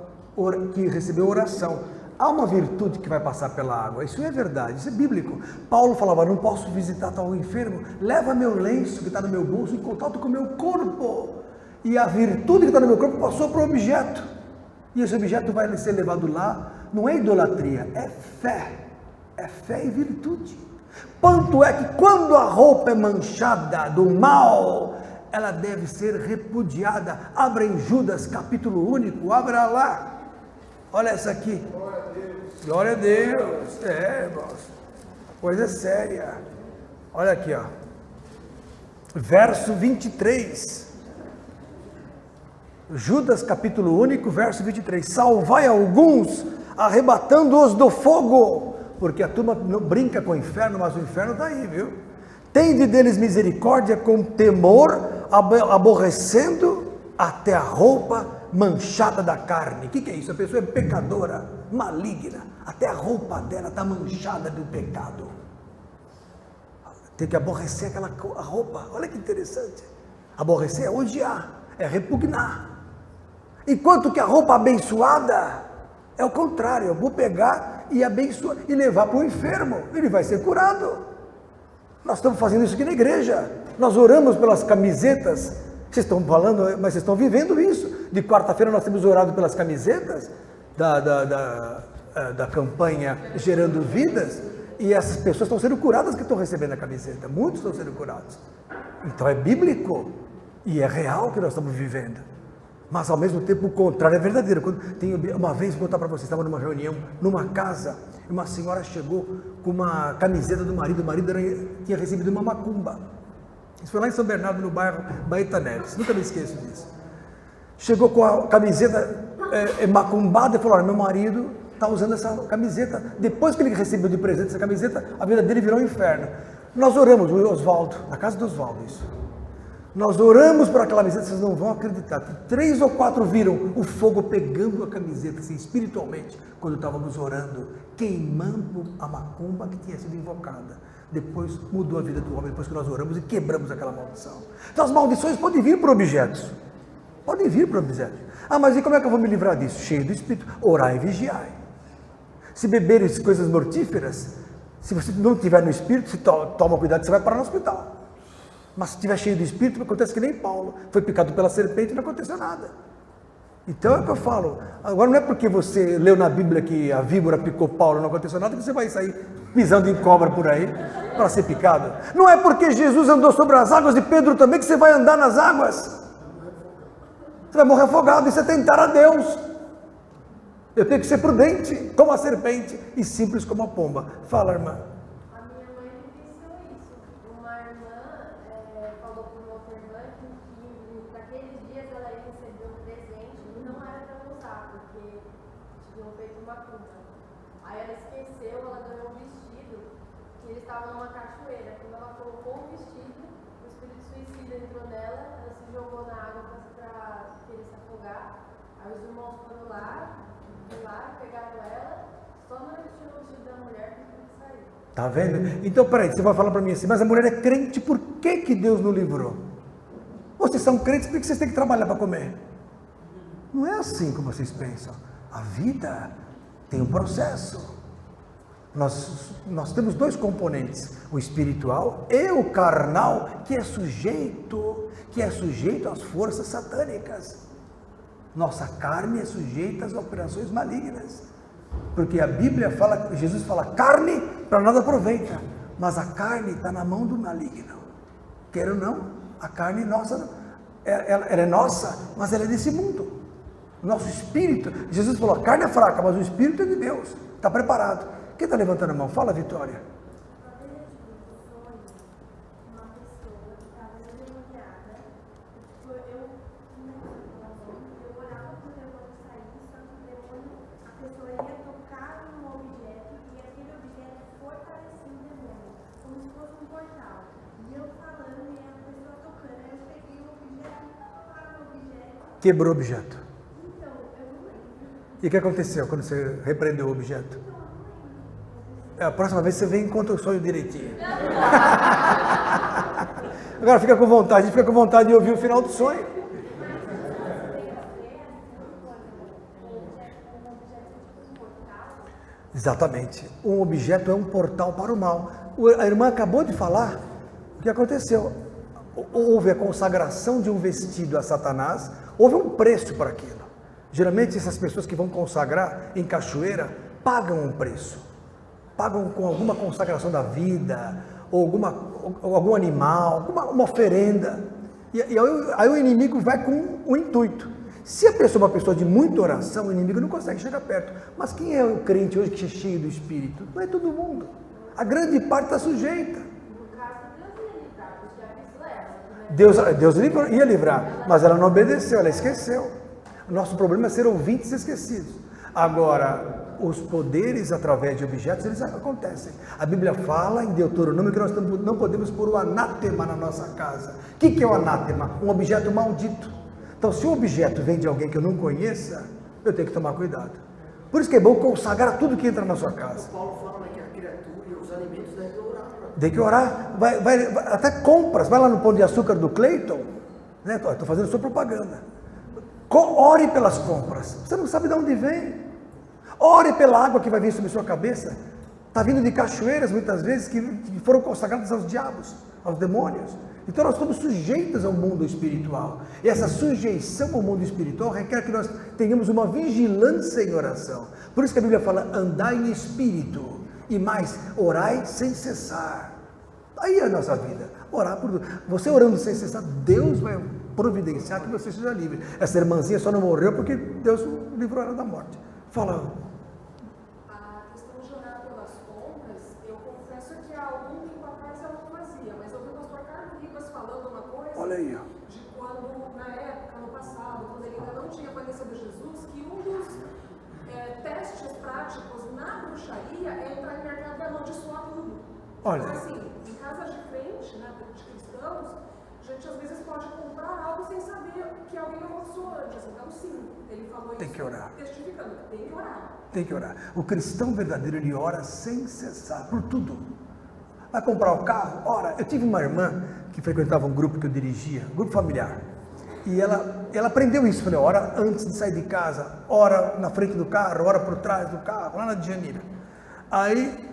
que recebeu oração. Há uma virtude que vai passar pela água, isso é verdade, isso é bíblico. Paulo falava, não posso visitar tal enfermo, leva meu lenço que está no meu bolso em contato com o meu corpo. E a virtude que está no meu corpo passou para o objeto. E esse objeto vai ser levado lá. Não é idolatria, é fé e virtude. Quanto é que quando a roupa é manchada do mal, ela deve ser repudiada. Abra em Judas, capítulo único, abra lá. Olha essa aqui. Glória a Deus. Irmãos, coisa séria. Olha aqui, ó. Verso 23. Judas, capítulo único, verso 23. Salvai alguns, arrebatando-os do fogo, porque a turma não brinca com o inferno, mas o inferno está aí, viu? Tende deles misericórdia com temor, aborrecendo até a roupa manchada da carne. O que é isso? A pessoa é pecadora, maligna, até a roupa dela está manchada do pecado. Tem que aborrecer aquela roupa. Olha que interessante. Aborrecer é odiar, é repugnar. Enquanto que a roupa abençoada é o contrário, eu vou pegar e abençoar e levar para o enfermo, ele vai ser curado. Nós estamos fazendo isso aqui na igreja, nós oramos pelas camisetas, vocês estão falando, mas vocês estão vivendo isso. De quarta-feira nós temos orado pelas camisetas da campanha Gerando Vidas, e essas pessoas estão sendo curadas que estão recebendo a camiseta, muitos estão sendo curados. Então é bíblico e é real o que nós estamos vivendo. Mas ao mesmo tempo o contrário é verdadeiro. Uma vez, vou contar para vocês, estava numa reunião, numa casa, e uma senhora chegou com uma camiseta do marido, tinha recebido uma macumba. Isso foi lá em São Bernardo, no bairro Baeta Neves, nunca me esqueço disso. chegou com a camiseta macumbada e falou: olha, meu marido está usando essa camiseta. Depois que ele recebeu de presente essa camiseta, a vida dele virou um inferno. Nós oramos, o Oswaldo, na casa do Oswaldo, isso. Nós oramos por aquela camiseta, vocês não vão acreditar. 3 ou 4 viram o fogo pegando a camiseta, assim, espiritualmente, quando estávamos orando, queimando a macumba que tinha sido invocada. Depois mudou a vida do homem, depois que nós oramos e quebramos aquela maldição. Então as maldições podem vir por objetos. Podem vir por objetos. Ah, mas e como é que eu vou me livrar disso? Cheio do Espírito. Orai e vigiai. Se beberes coisas mortíferas, se você não tiver no Espírito, toma cuidado, você vai parar no hospital. Mas se estiver cheio do Espírito, acontece que nem Paulo. Foi picado pela serpente e não aconteceu nada. Então é o que eu falo. Agora não é porque você leu na Bíblia que a víbora picou Paulo e não aconteceu nada, que você vai sair pisando em cobra por aí para ser picado. Não é porque Jesus andou sobre as águas de Pedro também que você vai andar nas águas. Você vai morrer afogado, isso é tentar a Deus. Eu tenho que ser prudente como a serpente e simples como a pomba. Fala, irmã. A minha mãe vivenciou isso. Uma irmã falou para uma outra irmã que naqueles dias ela ia receber um presente e não era para usar, porque tinham feito uma curva. Aí ela esqueceu, ela ganhou um vestido que eles estavam numa cachoeira. Quando ela colocou o vestido, o espírito suicida entrou nela, ela se jogou na água para querer se afogar. Aí os irmãos foram lá, pegaram ela, só na hora que tirou o vestido da mulher que teve que sair. Tá vendo? Então, peraí, você vai falar para mim assim, mas a mulher é crente, por que Deus não livrou? Vocês são crentes, por que vocês têm que trabalhar para comer? Não é assim como vocês pensam. A vida tem um processo. Nós temos 2 componentes, o espiritual e o carnal, que é sujeito às forças satânicas. Nossa carne é sujeita às operações malignas. Porque a Bíblia fala, Jesus fala, carne para nada aproveita, mas a carne está na mão do maligno. Quer ou não, a carne nossa, ela é nossa, mas ela é desse mundo. Nosso espírito, Jesus falou, a carne é fraca, mas o espírito é de Deus, está preparado. Quem está levantando a mão? Fala, Vitória. Quebrou o objeto. E o que aconteceu quando você repreendeu o objeto? A próxima vez você vem e conta o sonho direitinho. Agora fica com vontade de ouvir o final do sonho. Exatamente. Um objeto é um portal para o mal. A irmã acabou de falar o que aconteceu. Houve a consagração de um vestido a Satanás, houve um preço para aquilo. Geralmente essas pessoas que vão consagrar em cachoeira pagam um preço, pagam com alguma consagração da vida, ou algum animal, uma oferenda, e aí o inimigo vai com o intuito. Se a pessoa é uma pessoa de muita oração, o inimigo não consegue chegar perto. Mas quem é o crente hoje que é cheio do Espírito? Não é todo mundo, a grande parte está sujeita. Deus ia livrar, mas ela não obedeceu, ela esqueceu. O nosso problema é ser ouvintes esquecidos. Agora, os poderes através de objetos, eles acontecem. A Bíblia fala em Deuteronômio que nós não podemos pôr o anátema na nossa casa. O que é o anátema? Um objeto maldito. Então, se o objeto vem de alguém que eu não conheça, eu tenho que tomar cuidado. Por isso que é bom consagrar tudo que entra na sua casa. O Paulo fala que a criatura e os alimentos devem orar. Tem que orar, vai, até compras, vai lá no Pão de Açúcar do Cleiton, né? Estou fazendo sua propaganda. Ore pelas compras, você não sabe de onde vem. Ore pela água que vai vir sobre sua cabeça. Está vindo de cachoeiras muitas vezes que foram consagradas aos diabos, aos demônios. Então nós estamos sujeitos ao mundo espiritual. E essa sujeição ao mundo espiritual requer que nós tenhamos uma vigilância em oração. Por isso que a Bíblia fala, andai em espírito. E mais, orai sem cessar. Aí é a nossa vida. Orar por você orando sem cessar, Deus vai providenciar que você seja livre. Essa irmãzinha só não morreu porque Deus livrou ela da morte. Fala. A questão de orar pelas compras, eu confesso que há algum tempo atrás eu não fazia, mas eu vi o pastor Carlos Ribas falando uma coisa. Olha aí, ó. De quando, na época, no passado, quando ele ainda não tinha conhecido Jesus, que um dos testes práticos na bruxaria é entrar em mercado e amaldiçoar tudo. Olha. Então, assim, em casas de crente, né, de cristãos, a gente às vezes pode comprar algo sem saber que alguém amaldiçoou antes. Então, sim, ele falou Tem isso que orar. testificando. Tem que orar. Tem que orar. O cristão verdadeiro, ele ora sem cessar, por tudo. Vai comprar o carro? Ora. Eu tive uma irmã que frequentava um grupo que eu dirigia, um grupo familiar. E ela aprendeu isso. Falei, ora antes de sair de casa, ora na frente do carro, ora por trás do carro, lá na Djanira. Aí,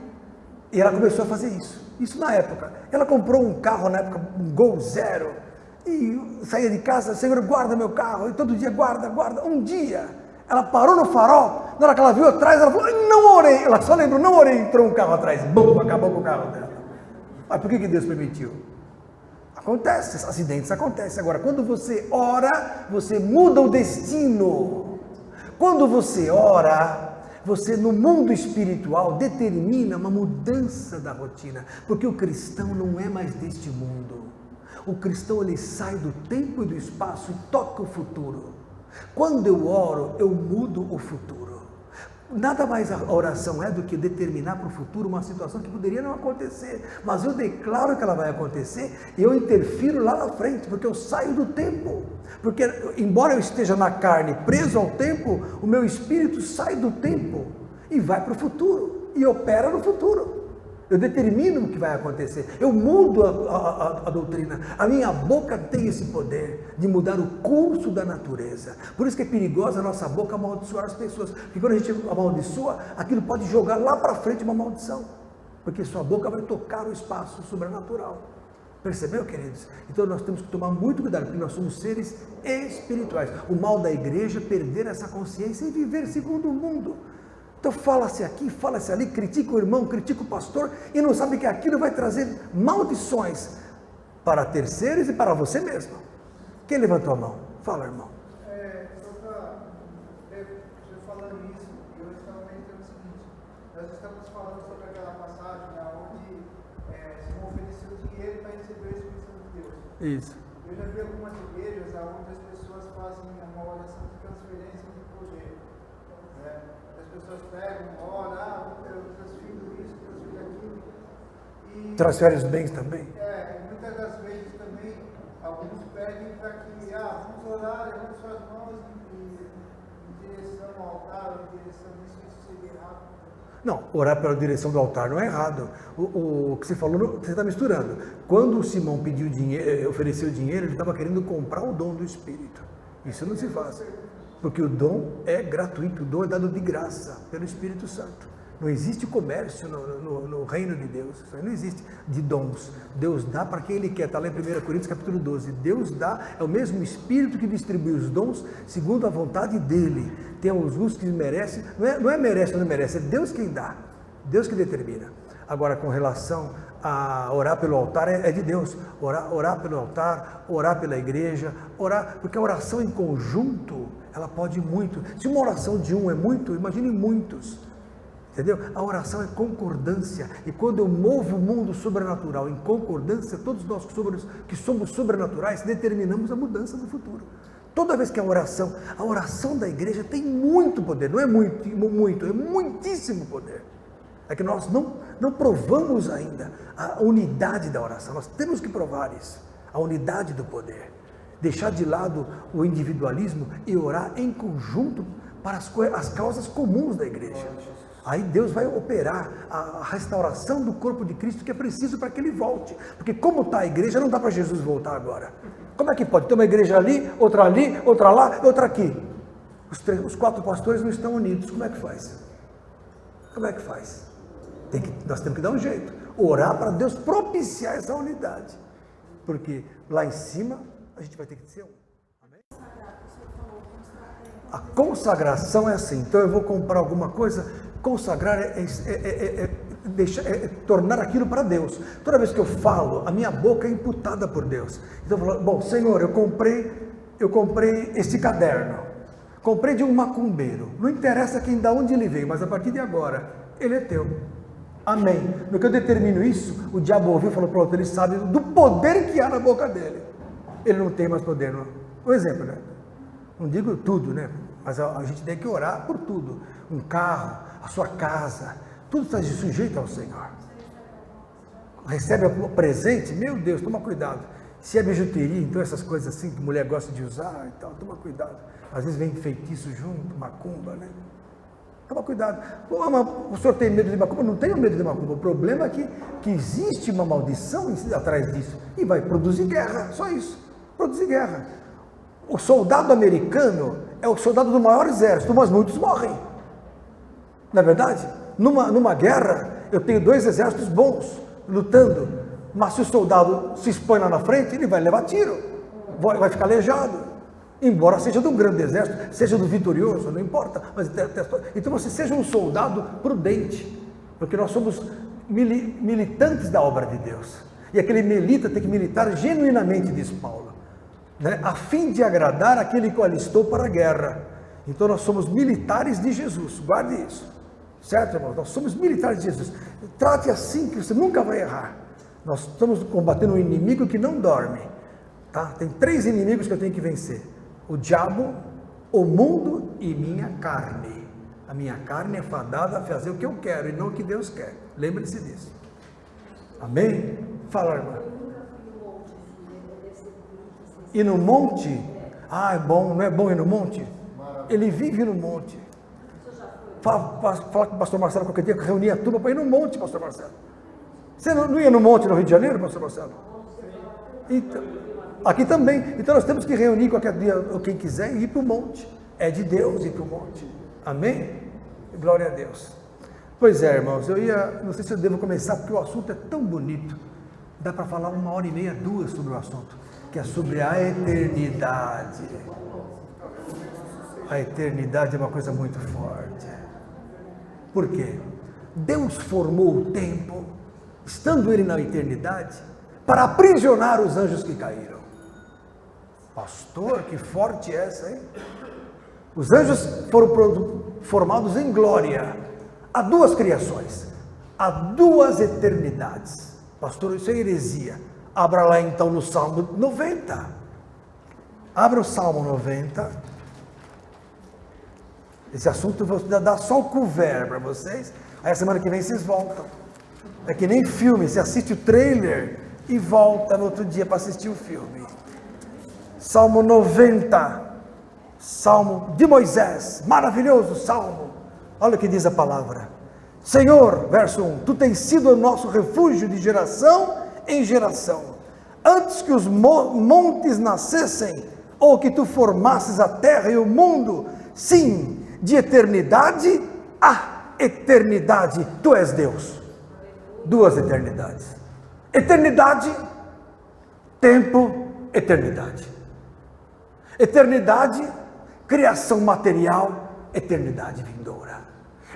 e ela começou a fazer isso. Isso na época. Ela comprou um carro na época, um Gol Zero. E saía de casa, Senhor, guarda meu carro. E todo dia, guarda. Um dia, ela parou no farol. Na hora que ela viu atrás, ela falou, não orei. Ela só lembrou, não orei. Entrou um carro atrás. Bum, acabou com o carro dela. Mas por que Deus permitiu? Acontece, acidentes acontecem. Agora, quando você ora, você muda o destino. Quando você ora, você no mundo espiritual determina uma mudança da rotina. Porque o cristão não é mais deste mundo. O cristão, ele sai do tempo e do espaço e toca o futuro. Quando eu oro, eu mudo o futuro. Nada mais a oração é do que determinar para o futuro uma situação que poderia não acontecer, mas eu declaro que ela vai acontecer e eu interfiro lá na frente, porque eu saio do tempo. Porque embora eu esteja na carne, preso ao tempo, o meu espírito sai do tempo e vai para o futuro e opera no futuro. Eu determino o que vai acontecer, eu mudo a doutrina. A minha boca tem esse poder de mudar o curso da natureza. Por isso que é perigosa a nossa boca amaldiçoar as pessoas, porque quando a gente amaldiçoa, aquilo pode jogar lá para frente uma maldição, porque sua boca vai tocar o espaço sobrenatural. Percebeu, queridos? Então nós temos que tomar muito cuidado, porque nós somos seres espirituais. O mal da igreja é perder essa consciência e viver segundo o mundo. Então fala-se aqui, fala-se ali, critica o irmão, critica o pastor e não sabe que aquilo vai trazer maldições para terceiros e para você mesmo. Quem levantou a mão? Fala, irmão. Você falando isso, eu estava pensando o seguinte, nós estamos falando sobre aquela passagem onde Simão ofereceu dinheiro para receber o Espírito Santo de Deus. Isso. Eu já vi algumas igrejas onde as pessoas fazem uma oração de transferência de poder. As pessoas pegam, oram, eu transfiro isso, transfiro aquilo. E, transfere os bens também? Muitas das vezes também, alguns pedem para que, vamos orar, levante suas mãos em direção ao altar, em direção a isso seria errado. Não, orar pela direção do altar não é errado. O que você falou, você está misturando. Quando o Simão pediu dinheiro, ofereceu dinheiro, ele estava querendo comprar o dom do Espírito. Isso não se faz. Porque o dom é gratuito, o dom é dado de graça pelo Espírito Santo. Não existe comércio no reino de Deus, isso aí não existe de dons. Deus dá para quem Ele quer, está lá em 1 Coríntios capítulo 12. Deus dá, é o mesmo Espírito que distribui os dons segundo a vontade dEle. Tem alguns que merecem, não é merece ou não merece, é Deus quem dá, Deus que determina. Agora, com relação a orar pelo altar, é de Deus. Orar pelo altar, orar pela igreja, orar, porque a oração em conjunto, ela pode ir muito. Se uma oração de um é muito, imagine muitos. Entendeu? A oração é concordância. E quando eu movo o mundo sobrenatural em concordância, todos nós que somos sobrenaturais, determinamos a mudança do futuro. Toda vez que a oração da igreja tem muito poder, não é muito, é muitíssimo poder. É que nós não provamos ainda a unidade da oração, nós temos que provar isso, a unidade do poder. Deixar de lado o individualismo e orar em conjunto para as causas comuns da igreja. Aí Deus vai operar a restauração do corpo de Cristo que é preciso para que ele volte. Porque como está a igreja, não dá para Jesus voltar agora. Como é que pode ter uma igreja ali, outra lá, outra aqui? Os 4 pastores não estão unidos, como é que faz? Como é que faz? Nós temos que dar um jeito, orar para Deus propiciar essa unidade. Porque lá em cima, a gente vai ter que ser um. Amém? A consagração é assim, então eu vou comprar alguma coisa, consagrar tornar aquilo para Deus. Toda vez que eu falo, a minha boca é imputada por Deus. Então eu falo, bom, Senhor, eu comprei esse caderno, comprei de um macumbeiro, não interessa quem da onde ele veio, mas a partir de agora, ele é teu. Amém. No que eu determino isso, o diabo ouviu e falou, pronto, ele sabe do poder que há na boca dele. Ele não tem mais poder, não. Um exemplo, né? Não digo tudo, né? Mas a gente tem que orar por tudo. Um carro, a sua casa, tudo está sujeito ao Senhor. Recebe o presente, meu Deus, toma cuidado. Se é bijuteria, então essas coisas assim que mulher gosta de usar e tal, toma cuidado. Às vezes vem feitiço junto, macumba, né? Toma cuidado. O senhor tem medo de macumba? Não tenho medo de macumba. O problema é que existe uma maldição atrás disso e vai produzir guerra, só isso. Produzir guerra. O soldado americano é o soldado do maior exército, mas muitos morrem. Não é verdade? Numa guerra, eu tenho 2 exércitos bons lutando, mas se o soldado se expõe lá na frente, ele vai levar tiro, vai ficar aleijado. Embora seja do grande exército, seja do vitorioso, não importa. Mas, então você seja um soldado prudente, porque nós somos militantes da obra de Deus. E aquele milita tem que militar genuinamente, diz Paulo, né? A fim de agradar aquele que o alistou para a guerra. Então nós somos militares de Jesus, guarde isso, certo, irmãos? Nós somos militares de Jesus. Trate assim que você nunca vai errar. Nós estamos combatendo um inimigo que não dorme, tá? Tem 3 inimigos que eu tenho que vencer: o diabo, o mundo e minha carne. A minha carne é fadada a fazer o que eu quero e não o que Deus quer. Lembre-se disso. Amém? Fala, irmã. E no monte? Ah, é bom, não é bom ir no monte? Ele vive no monte. Fala com o pastor Marcelo qualquer dia, que reunia a turma para ir no monte, pastor Marcelo. Você não ia no monte no Rio de Janeiro, pastor Marcelo? Então, aqui também. Então nós temos que reunir qualquer dia, quem quiser, e ir para o monte. É de Deus ir para o monte. Amém? Glória a Deus. Pois é, irmãos, não sei se eu devo começar, porque o assunto é tão bonito. Dá para falar 1h30, 2 sobre o assunto, que é sobre a eternidade. A eternidade é uma coisa muito forte. Por quê? Deus formou o tempo, estando ele na eternidade, para aprisionar os anjos que caíram. Pastor, que forte é essa, hein? Os anjos foram formados em glória. Há 2 criações, há 2 eternidades. Pastor, isso é heresia. Abra lá então no Salmo 90. Abra o Salmo 90. Esse assunto eu vou dar só o couvert para vocês. Aí a semana que vem vocês voltam. É que nem filme, você assiste o trailer e volta no outro dia para assistir o filme. Salmo 90. Salmo de Moisés. Maravilhoso salmo. Olha o que diz a palavra. Senhor, verso 1, tu tens sido o nosso refúgio de geração em geração. Antes que os montes nascessem, ou que tu formasses a terra e o mundo, sim, de eternidade a eternidade, tu és Deus. 2 eternidades. Eternidade, tempo, eternidade. Eternidade, criação material, eternidade vindoura.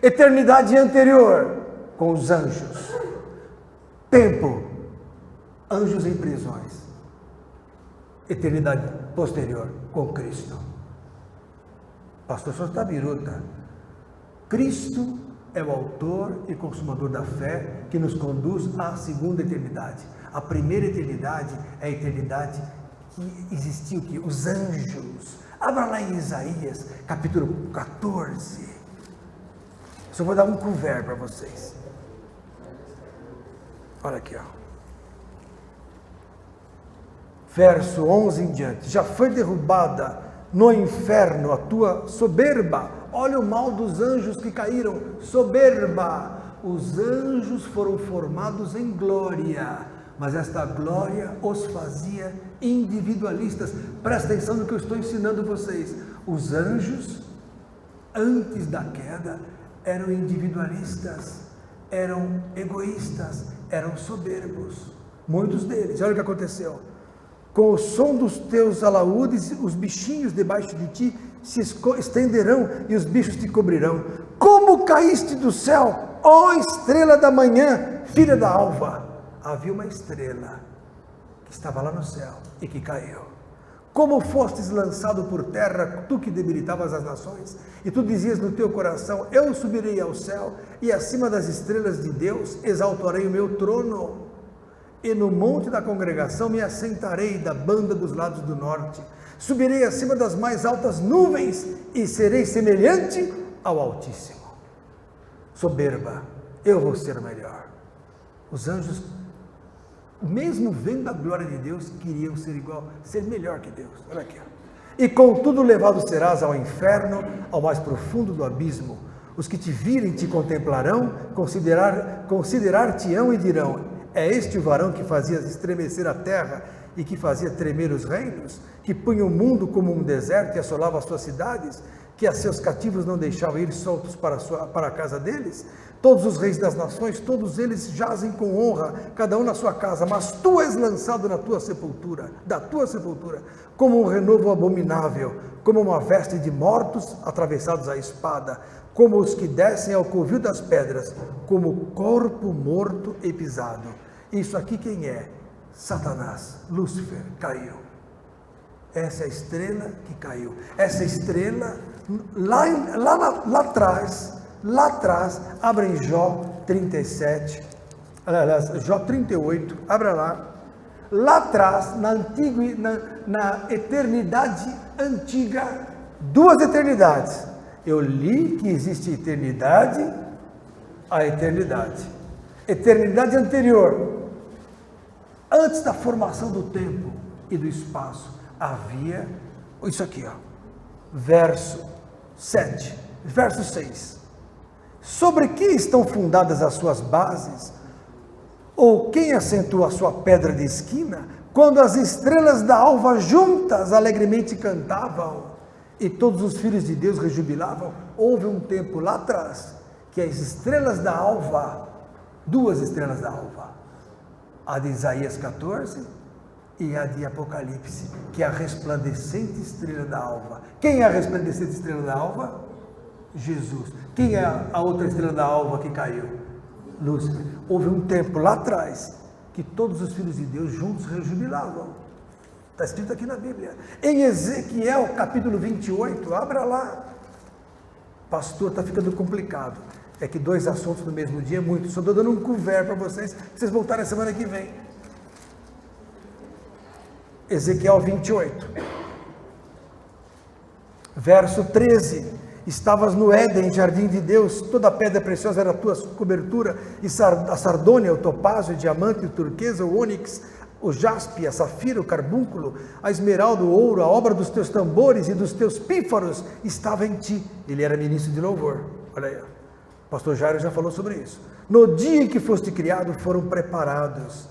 Eternidade anterior, com os anjos. Tempo, anjos em prisões. Eternidade posterior, com Cristo. Pastor, só está biruta. Cristo é o autor e consumador da fé que nos conduz à segunda eternidade. A primeira eternidade é a eternidade que existiu, que os anjos. Abra lá em Isaías, capítulo 14. Só vou dar um couvert para vocês. Olha aqui, ó. Verso 11 em diante. Já foi derrubada no inferno a tua soberba. Olha o mal dos anjos que caíram. Soberba. Os anjos foram formados em glória, mas esta glória os fazia individualistas. Presta atenção no que eu estou ensinando vocês. Os anjos, antes da queda, eram individualistas, eram egoístas, eram soberbos. Muitos deles. Olha o que aconteceu. Com o som dos teus alaúdes, os bichinhos debaixo de ti se estenderão e os bichos te cobrirão. Como caíste do céu, ó estrela da manhã, filha da alva. Havia uma estrela que estava lá no céu e que caiu. Como fostes lançado por terra, tu que debilitavas as nações, e tu dizias no teu coração, eu subirei ao céu, e acima das estrelas de Deus exaltarei o meu trono. E no monte da congregação me assentarei da banda dos lados do norte. Subirei acima das mais altas nuvens e serei semelhante ao Altíssimo. Soberba, eu vou ser melhor. Os anjos, mesmo vendo a glória de Deus, queriam ser melhor que Deus. Olha aqui. E contudo levado serás ao inferno, ao mais profundo do abismo. Os que te virem te contemplarão, considerar-te-ão e dirão: é este o varão que fazia estremecer a terra e que fazia tremer os reinos, que punha o mundo como um deserto e assolava as suas cidades, que a seus cativos não deixava ir soltos para a casa deles? Todos os reis das nações, todos eles jazem com honra, cada um na sua casa, mas tu és lançado da tua sepultura, como um renovo abominável, como uma veste de mortos atravessados à espada, como os que descem ao covil das pedras, como corpo morto e pisado. Isso aqui quem é? Satanás, Lúcifer, caiu. Essa é a estrela que caiu. Essa estrela, lá atrás, abra em Jó 37, aliás, Jó 38, abra lá atrás, na eternidade antiga, duas eternidades. Eu li que existe a eternidade anterior, antes da formação do tempo e do espaço, havia isso aqui, verso 7, verso 6. Sobre que estão fundadas as suas bases? Ou quem assentou a sua pedra de esquina? Quando as estrelas da alva juntas alegremente cantavam e todos os filhos de Deus rejubilavam. Houve um tempo lá atrás que as estrelas da alva, duas estrelas da alva, a de Isaías 14 e a de Apocalipse, que é a resplandecente estrela da alva. Quem é a resplandecente estrela da alva? Jesus. Quem é a outra estrela da alva que caiu? Lúcifer. Houve um tempo lá atrás que todos os filhos de Deus juntos rejubilavam. Está escrito aqui na Bíblia. Em Ezequiel capítulo 28, abra lá. Pastor, está ficando complicado. É que 2 assuntos no mesmo dia é muito. Só estou dando um couvert para vocês voltarem a semana que vem. Ezequiel 28, verso 13. Estavas no Éden, jardim de Deus, toda pedra preciosa era a tua cobertura, e a sardônia, o topázio, o diamante, o turquesa, o ônix, o jaspe, a safira, o carbúnculo, a esmeralda, o ouro, a obra dos teus tambores e dos teus pífaros estava em ti. Ele era ministro de louvor. Olha aí, o pastor Jairo já falou sobre isso. No dia em que foste criado, foram preparados.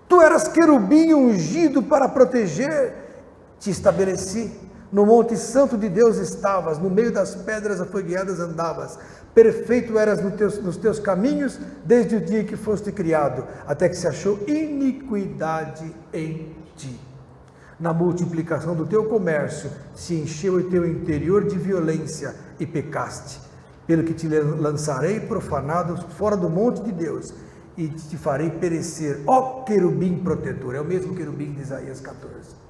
Tu eras querubim ungido para proteger, te estabeleci. No monte santo de Deus estavas, no meio das pedras afogueadas andavas. Perfeito eras nos teus caminhos, desde o dia que foste criado, até que se achou iniquidade em ti. Na multiplicação do teu comércio, se encheu o teu interior de violência e pecaste. Pelo que te lançarei profanado fora do monte de Deus, e te farei perecer, ó querubim protetor. É o mesmo querubim de Isaías 14.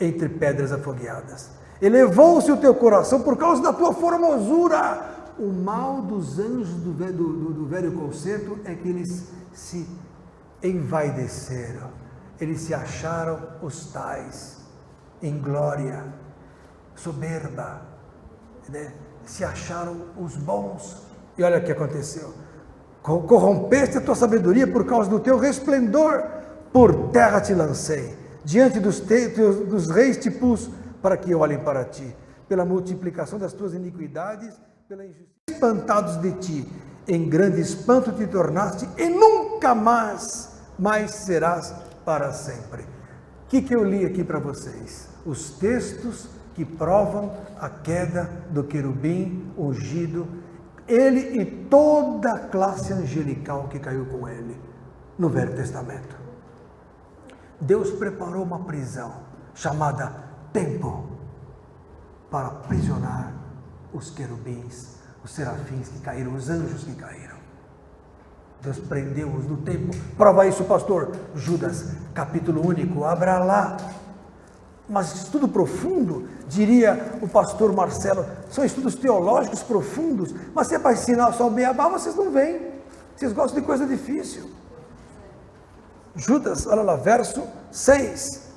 Entre pedras afogueadas. Elevou-se o teu coração por causa da tua formosura. O mal dos anjos do velho concerto é que eles se envaideceram. Eles se acharam os tais em glória, soberba, né? Se acharam os bons. E olha o que aconteceu. Corrompeste a tua sabedoria por causa do teu resplendor. Por terra te lancei. Diante dos reis te pus, para que olhem para ti, pela multiplicação das tuas iniquidades, pela injustiça. Espantados de ti, em grande espanto te tornaste, e nunca mais serás para sempre. O que eu li aqui para vocês? Os textos que provam a queda do querubim ungido, ele e toda a classe angelical que caiu com ele, no Velho Testamento. Deus preparou uma prisão chamada tempo para aprisionar os querubins, os serafins que caíram, os anjos que caíram. Deus prendeu-os no tempo. Prova isso, pastor. Judas, capítulo único, abra lá. Mas estudo profundo, diria o pastor Marcelo, são estudos teológicos profundos, mas se é para ensinar só o beabá, vocês não vêm. Vocês gostam de coisa difícil. Judas, olha lá, verso 6.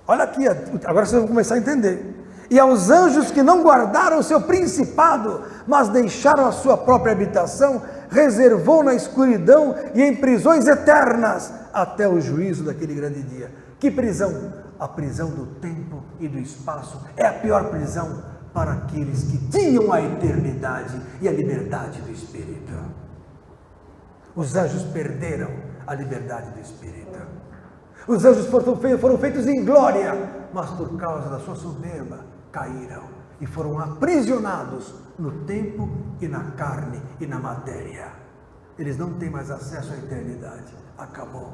Olha aqui, agora vocês vão começar a entender. E aos anjos que não guardaram o seu principado, mas deixaram a sua própria habitação, reservou na escuridão e em prisões eternas, até o juízo daquele grande dia. Que prisão? A prisão do tempo e do espaço é a pior prisão para aqueles que tinham a eternidade e a liberdade do Espírito. Os anjos perderam a liberdade do Espírito. Os anjos foram feitos em glória, mas por causa da sua soberba, caíram e foram aprisionados no tempo e na carne e na matéria. Eles não têm mais acesso à eternidade. Acabou.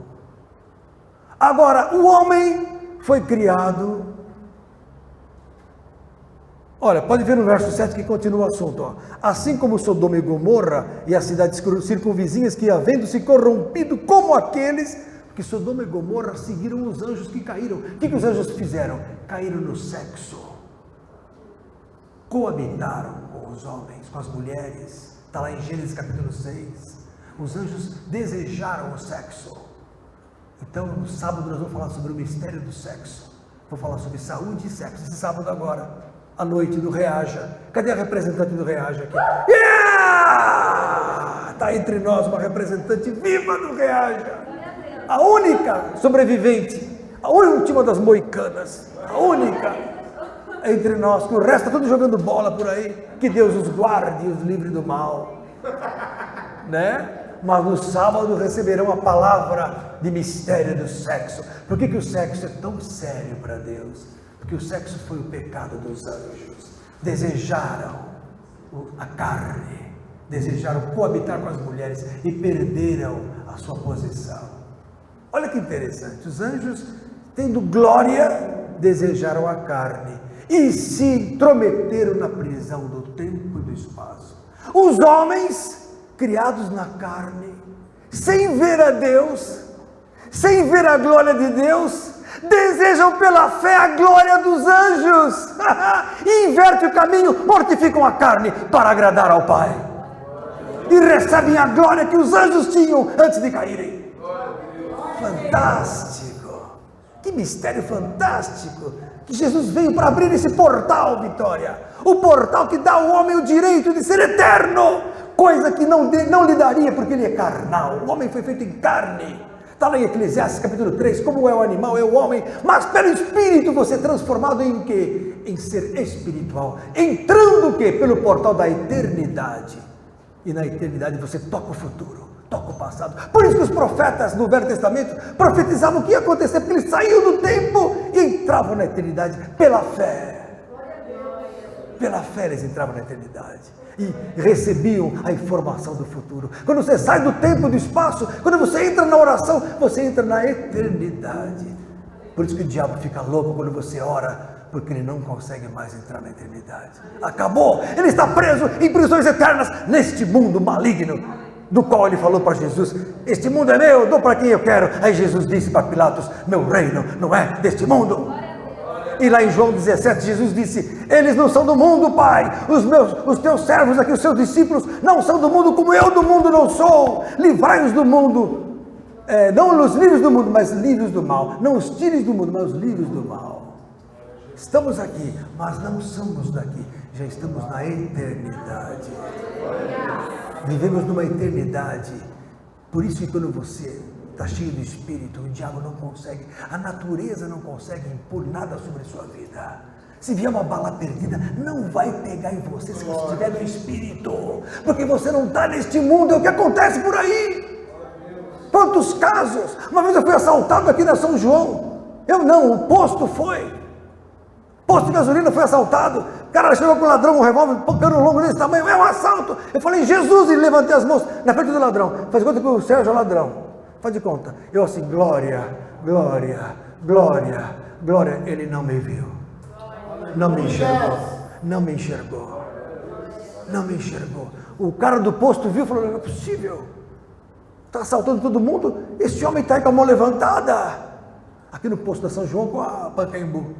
Agora, o homem foi criado. Olha, pode ver no verso 7 que continua o assunto. Ó. Assim como Sodoma e Gomorra e as cidades circunvizinhas que, havendo se corrompido como aqueles, que Sodoma e Gomorra seguiram os anjos que caíram. O que os anjos fizeram? Caíram no sexo. Coabitaram com os homens, com as mulheres. Está lá em Gênesis capítulo 6. Os anjos desejaram o sexo. Então, no sábado nós vamos falar sobre o mistério do sexo. Vou falar sobre saúde e sexo, esse sábado agora, à noite, do Reaja. Cadê a representante do Reaja aqui? Está entre nós uma representante viva do Reaja. A única sobrevivente, a última das moicanas, a única entre nós, que o resto está tudo jogando bola por aí. Que Deus os guarde e os livre do mal. Né? Mas no sábado receberão a palavra de mistério do sexo. Por que o sexo é tão sério para Deus? Porque o sexo foi o pecado dos anjos. Desejaram a carne, desejaram coabitar com as mulheres e perderam a sua posição. Olha que interessante, os anjos, tendo glória, desejaram a carne e se intrometeram na prisão do tempo e do espaço. Os homens, criados na carne, sem ver a Deus, sem ver a glória de Deus, desejam pela fé a glória dos anjos, e invertem o caminho, mortificam a carne para agradar ao Pai, e recebem a glória que os anjos tinham antes de caírem. Fantástico! Que mistério fantástico! Que Jesus veio para abrir esse portal, Vitória, o portal que dá ao homem o direito de ser eterno, coisa que não lhe daria porque ele é carnal. O homem foi feito em carne. Está lá em Eclesiastes capítulo 3, como é o animal, é o homem, mas pelo Espírito você é transformado em quê? Em ser espiritual, entrando o quê? Pelo portal da eternidade, e na eternidade você toca o futuro, toca o passado. Por isso que os profetas no Velho Testamento profetizavam o que ia acontecer, porque eles saíam do tempo e entravam na eternidade pela fé. Pela fé eles entravam na eternidade e recebiam a informação do futuro. Quando você sai do tempo e do espaço, quando você entra na oração, você entra na eternidade. Por isso que o diabo fica louco quando você ora, porque ele não consegue mais entrar na eternidade. Acabou! Ele está preso em prisões eternas neste mundo maligno, do qual ele falou para Jesus: este mundo é meu, dou para quem eu quero. Aí Jesus disse para Pilatos: meu reino não é deste mundo. E lá em João 17, Jesus disse: eles não são do mundo, Pai. Os teus servos aqui, os seus discípulos, não são do mundo, como eu do mundo não sou. Livrai-os do mundo, não os livres do mundo, mas livres do mal. Não os tires do mundo, mas os livres do mal. Estamos aqui, mas não somos daqui. Já estamos na eternidade. Vivemos numa eternidade. Por isso que quando você está cheio do Espírito, o diabo não consegue, a natureza não consegue impor nada sobre a sua vida. Se vier uma bala perdida, não vai pegar em você se você estiver no Espírito, porque você não está neste mundo, é o que acontece por aí. Quantos casos? Uma vez eu fui assaltado aqui na São João, eu não, o posto foi, posto de gasolina foi assaltado, o cara chegou com o ladrão, um revólver, cano longo desse tamanho, é um assalto. Eu falei: Jesus, e levantei as mãos na frente do ladrão, faz conta que o Sérgio é o ladrão. Faz de conta. Eu assim: glória, glória, glória, glória. Ele não me viu. Não me enxergou. Não me enxergou. Não me enxergou. O cara do posto viu e falou: não é possível. Está assaltando todo mundo. Esse homem está aí com a mão levantada. Aqui no posto da São João com a Pacaembu.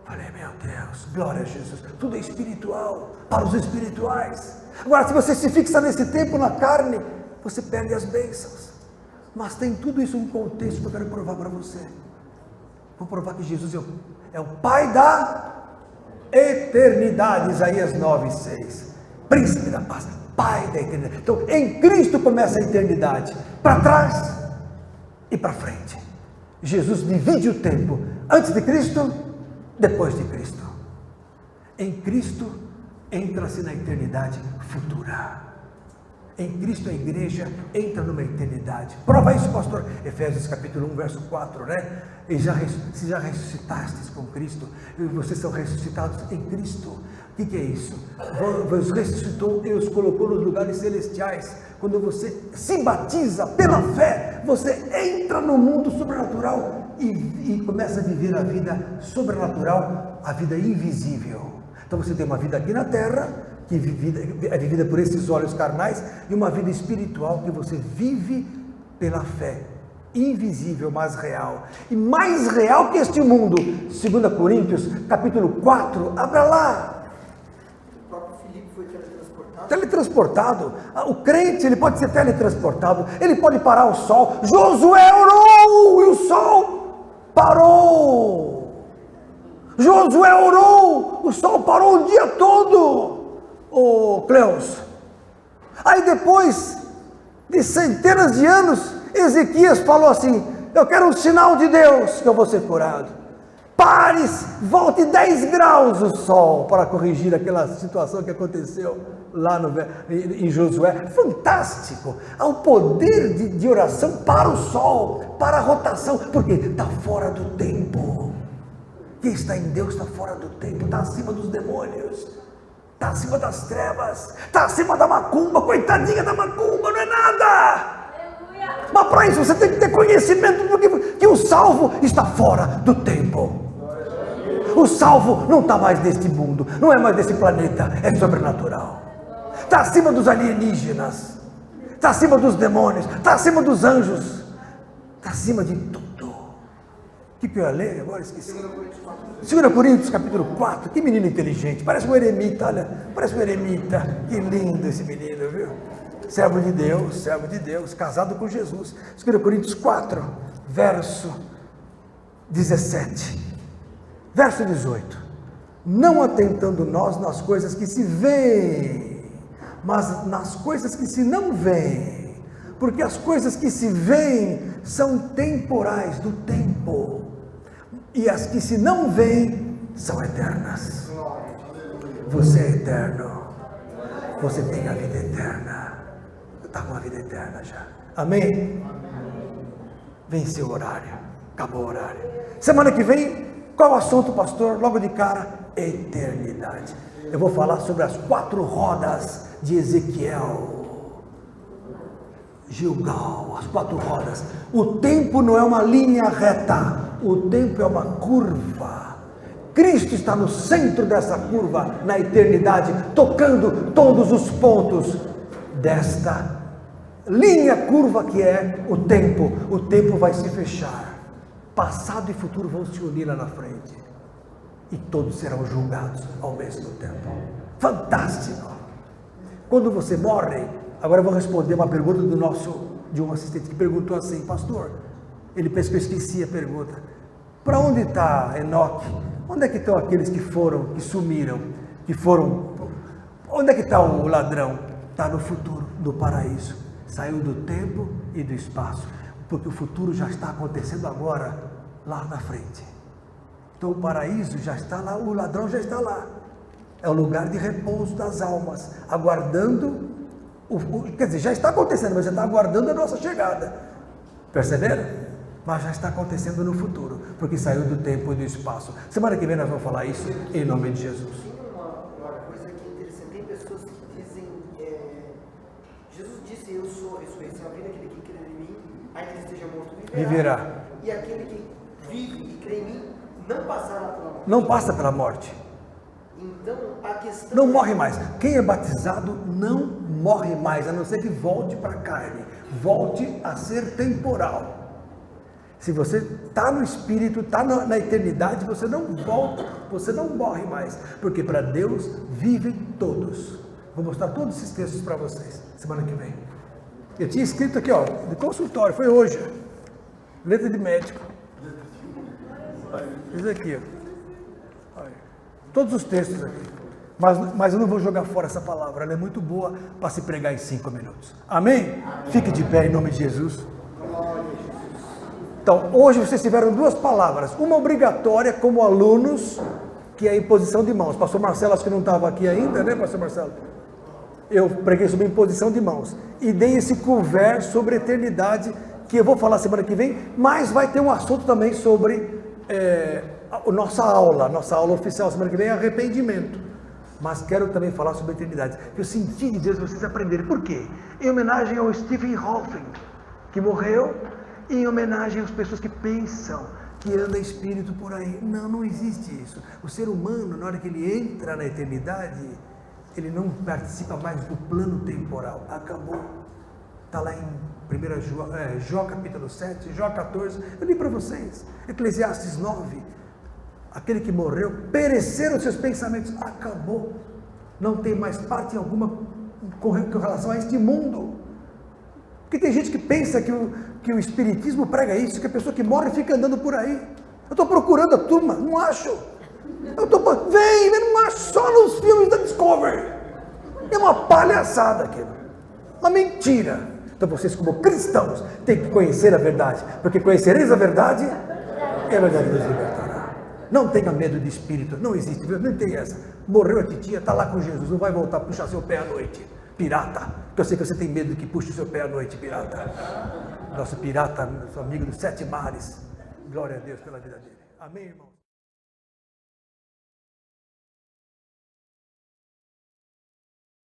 Falei: meu Deus, glória a Jesus. Tudo é espiritual. Para os espirituais. Agora, se você se fixa nesse tempo na carne, você perde as bênçãos. Mas tem tudo isso um contexto que eu quero provar para você. Vou provar que Jesus é o Pai da eternidade, Isaías 9:6. Príncipe da paz, Pai da eternidade. Então, em Cristo começa a eternidade, para trás e para frente. Jesus divide o tempo, antes de Cristo, depois de Cristo. Em Cristo, entra-se na eternidade futura. Em Cristo a igreja entra numa eternidade. Prova isso, pastor. Efésios capítulo 1, verso 4, né? Se já ressuscitastes com Cristo, vocês são ressuscitados em Cristo. O que é isso? Vos ressuscitou e os colocou nos lugares celestiais. Quando você se batiza pela fé, você entra no mundo sobrenatural e começa a viver a vida sobrenatural, a vida invisível. Então você tem uma vida aqui na terra, que é vivida por esses olhos carnais, e uma vida espiritual que você vive pela fé, invisível, mas real, e mais real que este mundo. 2 Coríntios, capítulo 4, abra lá. O próprio Filipe foi teletransportado. Teletransportado, o crente, ele pode ser teletransportado, ele pode parar o sol. Josué orou, e o sol parou. Josué orou, o sol parou o dia todo. Ô Cleus, aí depois de centenas de anos, Ezequias falou assim: eu quero um sinal de Deus que eu vou ser curado. Pares, volte 10 graus o sol, para corrigir aquela situação que aconteceu lá em Josué. Fantástico, há o poder de oração para o sol, para a rotação, porque está fora do tempo. Quem está em Deus está fora do tempo, está acima dos demônios, está acima das trevas, está acima da macumba. Coitadinha da macumba, não é nada. Aleluia. Mas para isso você tem que ter conhecimento que o salvo está fora do tempo. O salvo não está mais neste mundo, não é mais desse planeta, é sobrenatural. Está acima dos alienígenas, está acima dos demônios, está acima dos anjos, está acima de tudo. O que eu ia ler agora? Esqueci. 2 Coríntios capítulo 4, que menino inteligente, parece um eremita, olha, parece um eremita, que lindo esse menino, viu? Servo de Deus, casado com Jesus. 2 Coríntios 4, verso 17, verso 18, não atentando nós nas coisas que se veem, mas nas coisas que se não veem, porque as coisas que se veem são temporais, do tempo, e as que se não veem são eternas. Você é eterno, você tem a vida eterna, está com a vida eterna já, amém? Venceu o horário, acabou o horário. Semana que vem, qual o assunto, pastor? Logo de cara, eternidade. Eu vou falar sobre as 4 rodas de Ezequiel. Gilgal, as 4 rodas. O tempo não é uma linha reta, o tempo é uma curva. Cristo está no centro dessa curva, na eternidade, tocando todos os pontos desta linha curva que é o tempo. O tempo vai se fechar, passado e futuro vão se unir lá na frente, e todos serão julgados ao mesmo tempo. Fantástico! Quando você morre, agora eu vou responder uma pergunta de um assistente que perguntou assim: pastor, ele pensa que eu esqueci a pergunta, para onde está Enoque? Onde é que estão aqueles que sumiram, onde é que está o ladrão? Está no futuro, no paraíso, saiu do tempo e do espaço, porque o futuro já está acontecendo agora, lá na frente. Então o paraíso já está lá, o ladrão já está lá, é o lugar de repouso das almas, aguardando, quer dizer, já está acontecendo, mas já está aguardando a nossa chegada, perceberam? Mas já está acontecendo no futuro, porque saiu do tempo e do espaço. Semana que vem nós vamos falar isso, em nome de Jesus. Tem uma coisa que é interessante, tem pessoas que dizem, Jesus disse: eu sou a ressurreição, a vida, aquele que crê em mim, ainda que esteja morto, viverá. E aquele que vive e crê em mim, não passará pela morte. Não passa pela morte. Então, a questão não morre mais. Quem é batizado não morre mais, a não ser que volte para a carne, volte a ser temporal. Se você está no Espírito, está na eternidade, você não volta, você não morre mais, porque para Deus vivem todos. Vou mostrar todos esses textos para vocês, semana que vem. Eu tinha escrito aqui, ó, de consultório, foi hoje. Letra de médico. Isso aqui, ó. Olha, todos os textos aqui. Mas eu não vou jogar fora essa palavra, ela é muito boa para se pregar em 5 minutos. Amém? Fique de pé em nome de Jesus. Então, hoje vocês tiveram 2 palavras. Uma obrigatória como alunos, que é a imposição de mãos. Pastor Marcelo, acho que não estava aqui ainda, né, Pastor Marcelo? Eu preguei sobre imposição de mãos. E dei esse couvert sobre eternidade, que eu vou falar semana que vem, mas vai ter um assunto também sobre a nossa aula oficial semana que vem é arrependimento. Mas quero também falar sobre a eternidade. Eu senti de Deus vocês aprenderem. Por quê? Em homenagem ao Stephen Hawking, que morreu, e em homenagem às pessoas que pensam que anda espírito por aí. Não existe isso. O ser humano, na hora que ele entra na eternidade, ele não participa mais do plano temporal. Acabou. Está lá em 1 Jó capítulo 7, Jó 14. Eu li para vocês. Eclesiastes 9. Aquele que morreu, pereceram os seus pensamentos. Acabou. Não tem mais parte alguma com relação a este mundo. Porque tem gente que pensa que o espiritismo prega isso, que a pessoa que morre fica andando por aí. Eu estou procurando a turma, não acho. Vem, não acho, só nos filmes da Discovery. É uma palhaçada aquilo. Uma mentira. Então vocês, como cristãos, têm que conhecer a verdade. Porque conhecereis a verdade, e a verdade nos libertará. Não tenha medo de espírito, não existe, nem tem essa. Morreu a titia, está lá com Jesus, não vai voltar a puxar seu pé à noite. Pirata, que eu sei que você tem medo de que puxe o seu pé à noite, pirata. Nosso pirata, nosso amigo dos 7 mares. Glória a Deus pela vida dele. Amém, irmão?